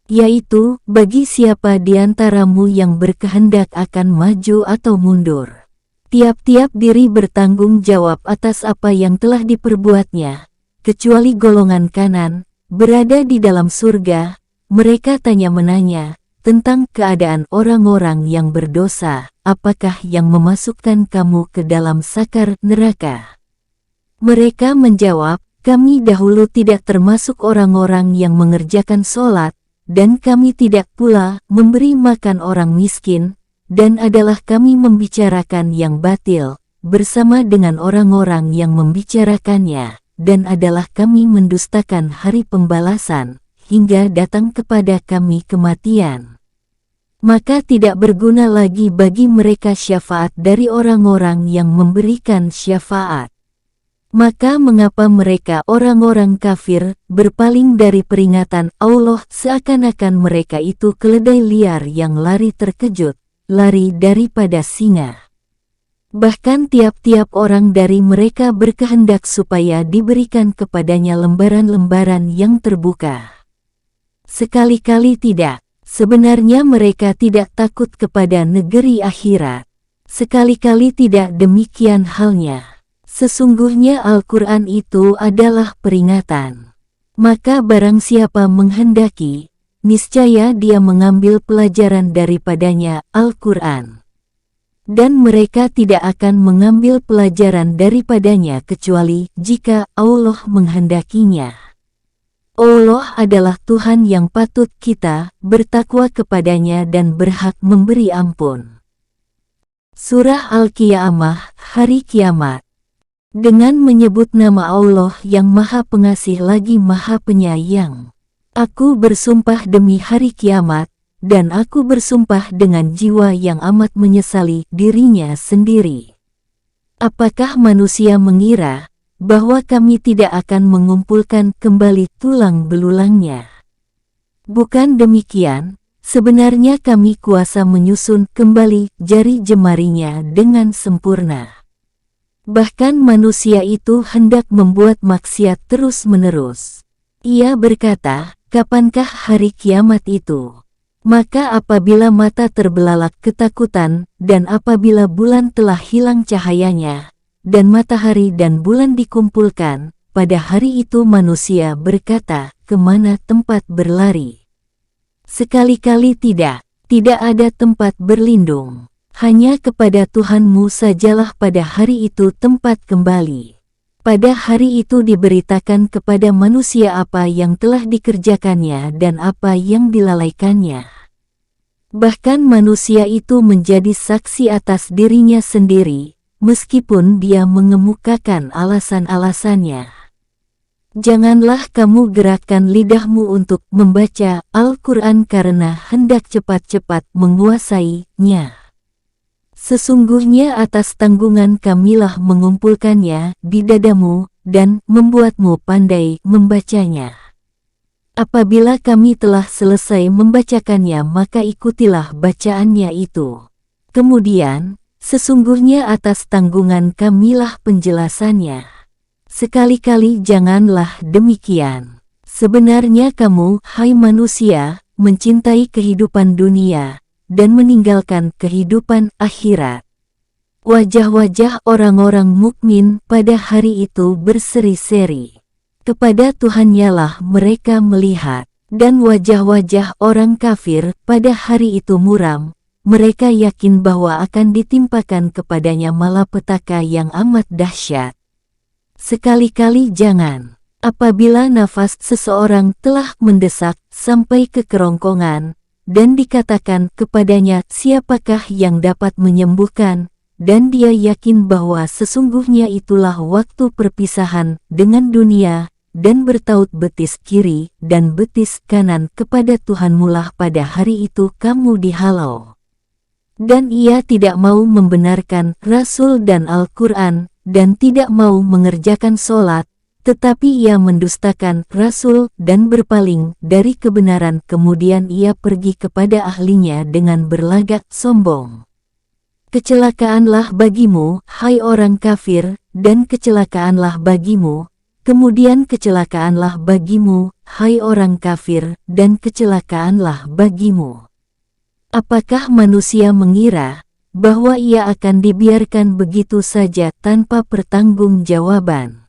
Yaitu, bagi siapa di antaramu yang berkehendak akan maju atau mundur. Tiap-tiap diri bertanggung jawab atas apa yang telah diperbuatnya, kecuali golongan kanan, berada di dalam surga, mereka tanya-menanya tentang keadaan orang-orang yang berdosa, apakah yang memasukkan kamu ke dalam sakar neraka? Mereka menjawab, kami dahulu tidak termasuk orang-orang yang mengerjakan sholat, dan kami tidak pula memberi makan orang miskin, dan adalah kami membicarakan yang batil, bersama dengan orang-orang yang membicarakannya, dan adalah kami mendustakan hari pembalasan, hingga datang kepada kami kematian. Maka tidak berguna lagi bagi mereka syafaat dari orang-orang yang memberikan syafaat. Maka mengapa mereka orang-orang kafir berpaling dari peringatan Allah seakan-akan mereka itu keledai liar yang lari terkejut, lari daripada singa. Bahkan tiap-tiap orang dari mereka berkehendak supaya diberikan kepadanya lembaran-lembaran yang terbuka. Sekali-kali tidak. Sebenarnya mereka tidak takut kepada negeri akhirat. Sekali-kali tidak demikian halnya. Sesungguhnya Al-Quran itu adalah peringatan. Maka barang siapa menghendaki, niscaya dia mengambil pelajaran daripadanya Al-Quran. Dan mereka tidak akan mengambil pelajaran daripadanya kecuali jika Allah menghendakinya. Allah adalah Tuhan yang patut kita bertakwa kepadanya dan berhak memberi ampun. Surah Al-Qiyamah, Hari Kiamat. Dengan menyebut nama Allah yang Maha Pengasih lagi Maha Penyayang. Aku bersumpah demi Hari Kiamat, dan aku bersumpah dengan jiwa yang amat menyesali dirinya sendiri. Apakah manusia mengira bahwa kami tidak akan mengumpulkan kembali tulang belulangnya? Bukan demikian, sebenarnya kami kuasa menyusun kembali jari jemarinya dengan sempurna. Bahkan manusia itu hendak membuat maksiat terus-menerus. Ia berkata, kapankah hari kiamat itu? Maka apabila mata terbelalak ketakutan, dan apabila bulan telah hilang cahayanya, dan matahari dan bulan dikumpulkan, pada hari itu manusia berkata, kemana tempat berlari? Sekali-kali tidak ada tempat berlindung. Hanya kepada Tuhanmu sajalah pada hari itu tempat kembali. Pada hari itu diberitakan kepada manusia apa yang telah dikerjakannya dan apa yang dilalaikannya. Bahkan manusia itu menjadi saksi atas dirinya sendiri, meskipun dia mengemukakan alasan-alasannya. Janganlah kamu gerakkan lidahmu untuk membaca Al-Quran karena hendak cepat-cepat menguasainya. Sesungguhnya atas tanggungan kamilah mengumpulkannya di dadamu dan membuatmu pandai membacanya. Apabila kami telah selesai membacakannya maka ikutilah bacaannya itu. Kemudian, sesungguhnya atas tanggungan kamilah penjelasannya. Sekali-kali janganlah demikian. Sebenarnya kamu, hai manusia, mencintai kehidupan dunia dan meninggalkan kehidupan akhirat. Wajah-wajah orang-orang mukmin pada hari itu berseri-seri. Kepada Tuhannya lah mereka melihat, dan wajah-wajah orang kafir pada hari itu muram. Mereka yakin bahwa akan ditimpakan kepadanya malapetaka yang amat dahsyat. Sekali-kali jangan, apabila nafas seseorang telah mendesak sampai ke kerongkongan, dan dikatakan kepadanya siapakah yang dapat menyembuhkan, dan dia yakin bahwa sesungguhnya itulah waktu perpisahan dengan dunia, dan bertaut betis kiri dan betis kanan kepada Tuhanmulah pada hari itu kamu dihalau. Dan ia tidak mau membenarkan Rasul dan Al-Quran, dan tidak mau mengerjakan sholat, tetapi ia mendustakan Rasul dan berpaling dari kebenaran kemudian ia pergi kepada ahlinya dengan berlagak sombong. Kecelakaanlah bagimu, hai orang kafir, dan kecelakaanlah bagimu, kemudian kecelakaanlah bagimu, hai orang kafir, dan kecelakaanlah bagimu. Apakah manusia mengira bahwa ia akan dibiarkan begitu saja tanpa pertanggungjawaban?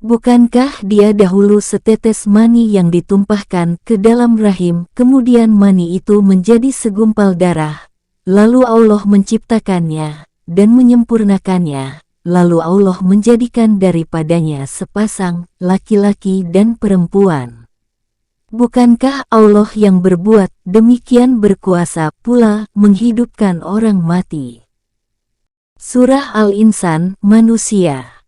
Bukankah dia dahulu setetes mani yang ditumpahkan ke dalam rahim, kemudian mani itu menjadi segumpal darah, lalu Allah menciptakannya dan menyempurnakannya. Lalu Allah menjadikan daripadanya sepasang laki-laki dan perempuan. Bukankah Allah yang berbuat demikian berkuasa pula menghidupkan orang mati? Surah Al-Insan, Manusia.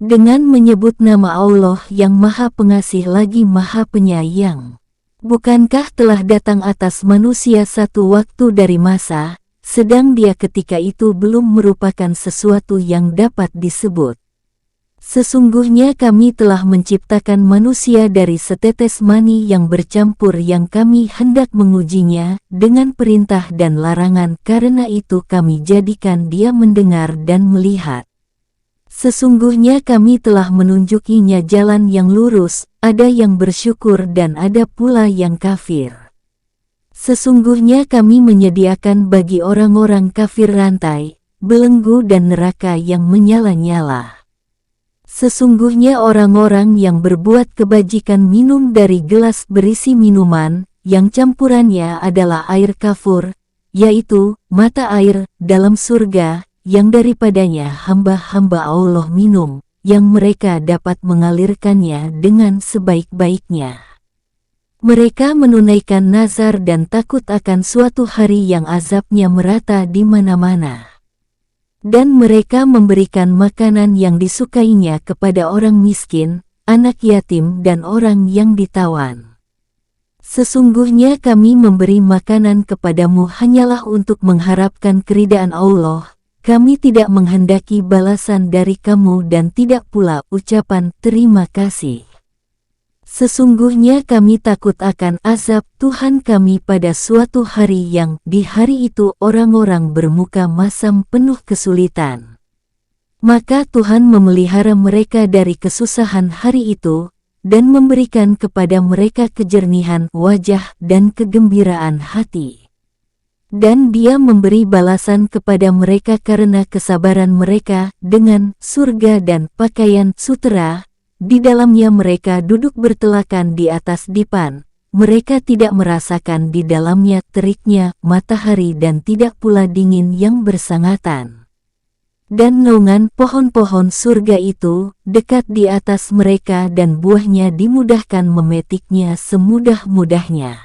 Dengan menyebut nama Allah yang Maha Pengasih lagi Maha Penyayang. Bukankah telah datang atas manusia satu waktu dari masa, sedang dia ketika itu belum merupakan sesuatu yang dapat disebut. Sesungguhnya kami telah menciptakan manusia dari setetes mani yang bercampur yang kami hendak mengujinya dengan perintah dan larangan karena itu kami jadikan dia mendengar dan melihat. Sesungguhnya kami telah menunjukinya jalan yang lurus, ada yang bersyukur dan ada pula yang kafir. Sesungguhnya kami menyediakan bagi orang-orang kafir rantai, belenggu dan neraka yang menyala-nyala. Sesungguhnya orang-orang yang berbuat kebajikan minum dari gelas berisi minuman, yang campurannya adalah air kafur, yaitu mata air dalam surga, yang daripadanya hamba-hamba Allah minum, yang mereka dapat mengalirkannya dengan sebaik-baiknya. Mereka menunaikan nazar dan takut akan suatu hari yang azabnya merata di mana-mana. Dan mereka memberikan makanan yang disukainya kepada orang miskin, anak yatim dan orang yang ditawan. Sesungguhnya kami memberi makanan kepadamu hanyalah untuk mengharapkan keridaan Allah, kami tidak menghendaki balasan dari kamu dan tidak pula ucapan terima kasih. Sesungguhnya kami takut akan azab Tuhan kami pada suatu hari yang di hari itu orang-orang bermuka masam penuh kesulitan. Maka Tuhan memelihara mereka dari kesusahan hari itu, dan memberikan kepada mereka kejernihan wajah dan kegembiraan hati. Dan Dia memberi balasan kepada mereka karena kesabaran mereka dengan surga dan pakaian sutera. Di dalamnya mereka duduk bertelakan di atas dipan, mereka tidak merasakan di dalamnya teriknya matahari dan tidak pula dingin yang bersangatan. Dan naungan pohon-pohon surga itu dekat di atas mereka dan buahnya dimudahkan memetiknya semudah-mudahnya.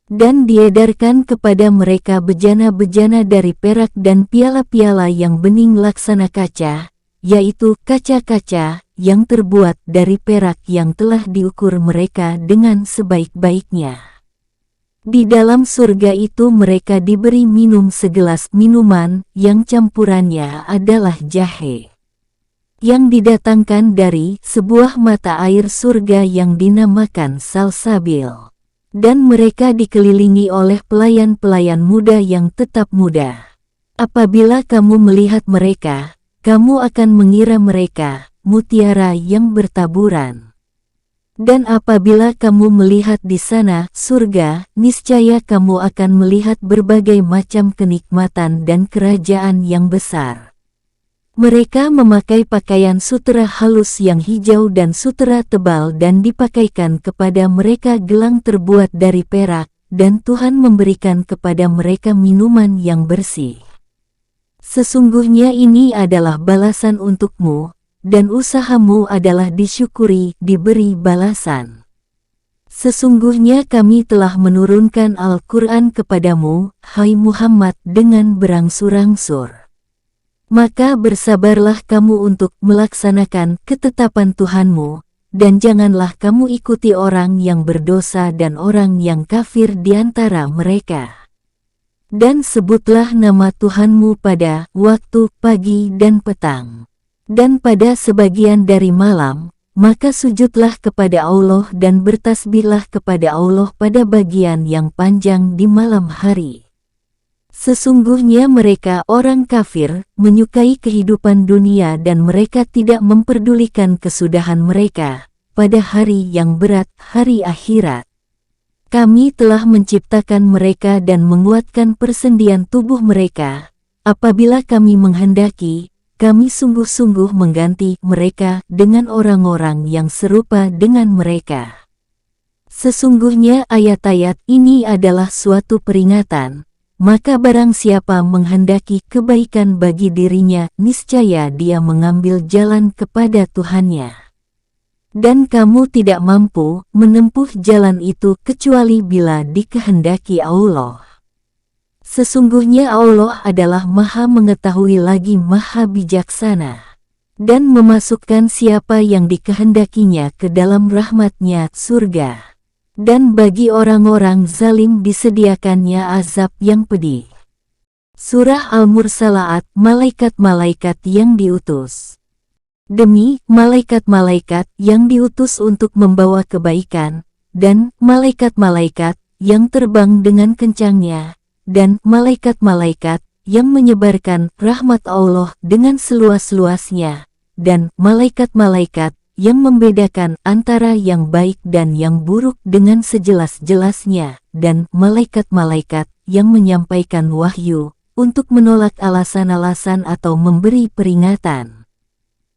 Dan diedarkan kepada mereka bejana-bejana dari perak dan piala-piala yang bening laksana kaca, yaitu kaca-kaca yang terbuat dari perak yang telah diukur mereka dengan sebaik-baiknya. Di dalam surga itu mereka diberi minum segelas minuman yang campurannya adalah jahe, yang didatangkan dari sebuah mata air surga yang dinamakan salsabil. Dan mereka dikelilingi oleh pelayan-pelayan muda yang tetap muda. Apabila kamu melihat mereka, kamu akan mengira mereka mutiara yang bertaburan. Dan apabila kamu melihat di sana surga, niscaya kamu akan melihat berbagai macam kenikmatan dan kerajaan yang besar. Mereka memakai pakaian sutera halus yang hijau dan sutera tebal dan dipakaikan kepada mereka gelang terbuat dari perak, dan Tuhan memberikan kepada mereka minuman yang bersih. Sesungguhnya ini adalah balasan untukmu, dan usahamu adalah disyukuri, diberi balasan. Sesungguhnya kami telah menurunkan Al-Quran kepadamu, hai Muhammad, dengan berangsur-angsur. Maka bersabarlah kamu untuk melaksanakan ketetapan Tuhanmu, dan janganlah kamu ikuti orang yang berdosa dan orang yang kafir di antara mereka. Dan sebutlah nama Tuhanmu pada waktu pagi dan petang, dan pada sebagian dari malam, maka sujudlah kepada Allah dan bertasbihlah kepada Allah pada bagian yang panjang di malam hari. Sesungguhnya mereka orang kafir menyukai kehidupan dunia dan mereka tidak memperdulikan kesudahan mereka pada hari yang berat, hari akhirat. Kami telah menciptakan mereka dan menguatkan persendian tubuh mereka. Apabila kami menghendaki, kami sungguh-sungguh mengganti mereka dengan orang-orang yang serupa dengan mereka. Sesungguhnya ayat-ayat ini adalah suatu peringatan. Maka barang siapa menghendaki kebaikan bagi dirinya, niscaya dia mengambil jalan kepada Tuhannya. Dan kamu tidak mampu menempuh jalan itu kecuali bila dikehendaki Allah. Sesungguhnya Allah adalah Maha Mengetahui lagi Maha Bijaksana, dan memasukkan siapa yang dikehendakinya ke dalam rahmat-Nya surga. Dan bagi orang-orang zalim disediakannya azab yang pedih. Surah Al-Mursalaat, malaikat-malaikat yang diutus. Demi malaikat-malaikat yang diutus untuk membawa kebaikan, dan malaikat-malaikat yang terbang dengan kencangnya, dan malaikat-malaikat yang menyebarkan rahmat Allah dengan seluas-luasnya, dan malaikat-malaikat yang membedakan antara yang baik dan yang buruk dengan sejelas-jelasnya, dan malaikat-malaikat yang menyampaikan wahyu untuk menolak alasan-alasan atau memberi peringatan.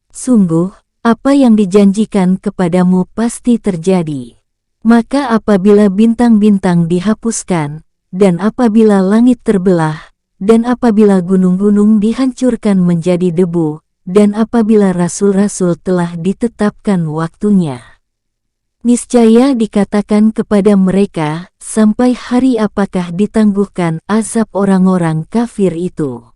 Sungguh, apa yang dijanjikan kepadamu pasti terjadi. Maka apabila bintang-bintang dihapuskan, dan apabila langit terbelah, dan apabila gunung-gunung dihancurkan menjadi debu, dan apabila rasul-rasul telah ditetapkan waktunya, niscaya dikatakan kepada mereka, sampai hari apakah ditangguhkan azab orang-orang kafir itu?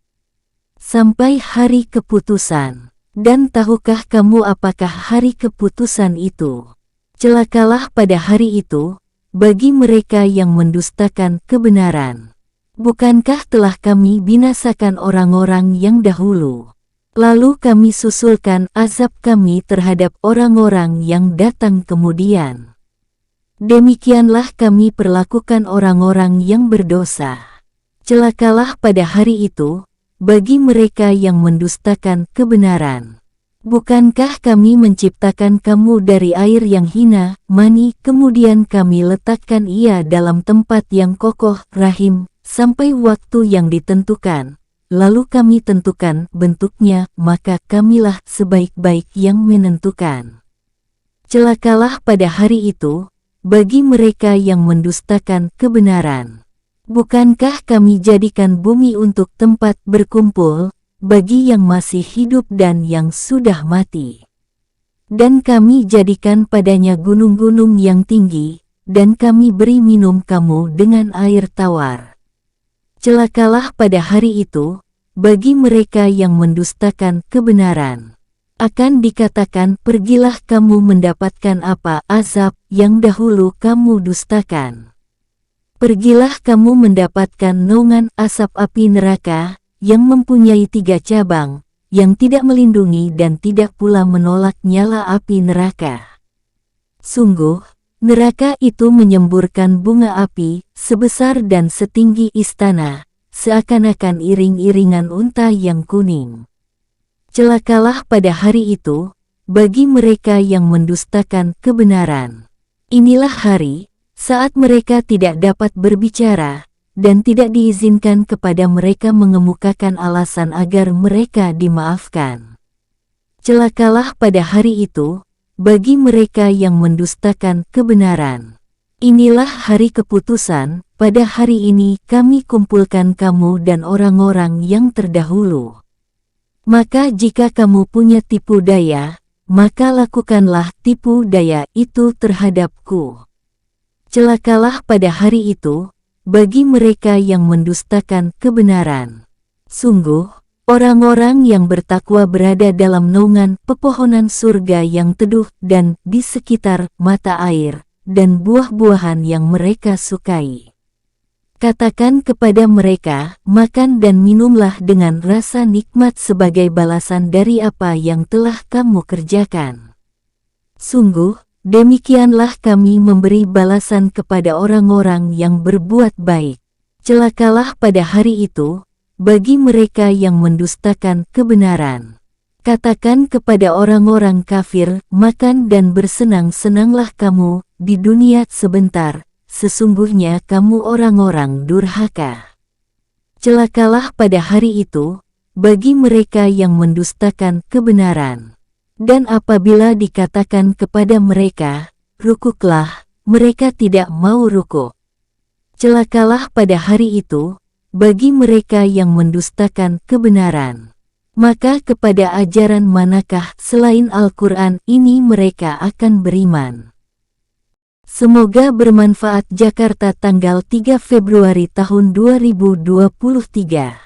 Sampai hari keputusan. Dan tahukah kamu apakah hari keputusan itu? Celakalah pada hari itu, bagi mereka yang mendustakan kebenaran. Bukankah telah kami binasakan orang-orang yang dahulu? Lalu kami susulkan azab kami terhadap orang-orang yang datang kemudian. Demikianlah kami perlakukan orang-orang yang berdosa. Celakalah pada hari itu, bagi mereka yang mendustakan kebenaran. Bukankah kami menciptakan kamu dari air yang hina, mani, kemudian kami letakkan ia dalam tempat yang kokoh, rahim, sampai waktu yang ditentukan. Lalu kami tentukan bentuknya, maka kamilah sebaik-baik yang menentukan. Celakalah pada hari itu, bagi mereka yang mendustakan kebenaran. Bukankah kami jadikan bumi untuk tempat berkumpul, bagi yang masih hidup dan yang sudah mati? Dan kami jadikan padanya gunung-gunung yang tinggi, dan kami beri minum kamu dengan air tawar. Celakalah pada hari itu, bagi mereka yang mendustakan kebenaran. Akan dikatakan, pergilah kamu mendapatkan apa azab yang dahulu kamu dustakan. Pergilah kamu mendapatkan naungan asap api neraka yang mempunyai 3 cabang, yang tidak melindungi dan tidak pula menolak nyala api neraka. Sungguh, neraka itu menyemburkan bunga api sebesar dan setinggi istana, seakan-akan iring-iringan unta yang kuning. Celakalah pada hari itu, bagi mereka yang mendustakan kebenaran. Inilah hari, saat mereka tidak dapat berbicara, dan tidak diizinkan kepada mereka mengemukakan alasan agar mereka dimaafkan. Celakalah pada hari itu, bagi mereka yang mendustakan kebenaran. Inilah hari keputusan, pada hari ini kami kumpulkan kamu dan orang-orang yang terdahulu. Maka jika kamu punya tipu daya, maka lakukanlah tipu daya itu terhadapku. Celakalah pada hari itu, bagi mereka yang mendustakan kebenaran. Sungguh, orang-orang yang bertakwa berada dalam naungan pepohonan surga yang teduh dan di sekitar mata air, dan buah-buahan yang mereka sukai. Katakan kepada mereka, makan dan minumlah dengan rasa nikmat sebagai balasan dari apa yang telah kamu kerjakan. Sungguh, demikianlah kami memberi balasan kepada orang-orang yang berbuat baik. Celakalah pada hari itu, bagi mereka yang mendustakan kebenaran. Katakan kepada orang-orang kafir, makan dan bersenang-senanglah kamu di dunia sebentar. Sesungguhnya kamu orang-orang durhaka. Celakalah pada hari itu, bagi mereka yang mendustakan kebenaran. Dan apabila dikatakan kepada mereka, rukuklah, mereka tidak mau rukuk. Celakalah pada hari itu, bagi mereka yang mendustakan kebenaran. Maka kepada ajaran manakah selain Al-Quran ini mereka akan beriman? Semoga bermanfaat. Jakarta, tanggal 3 Februari tahun 2023.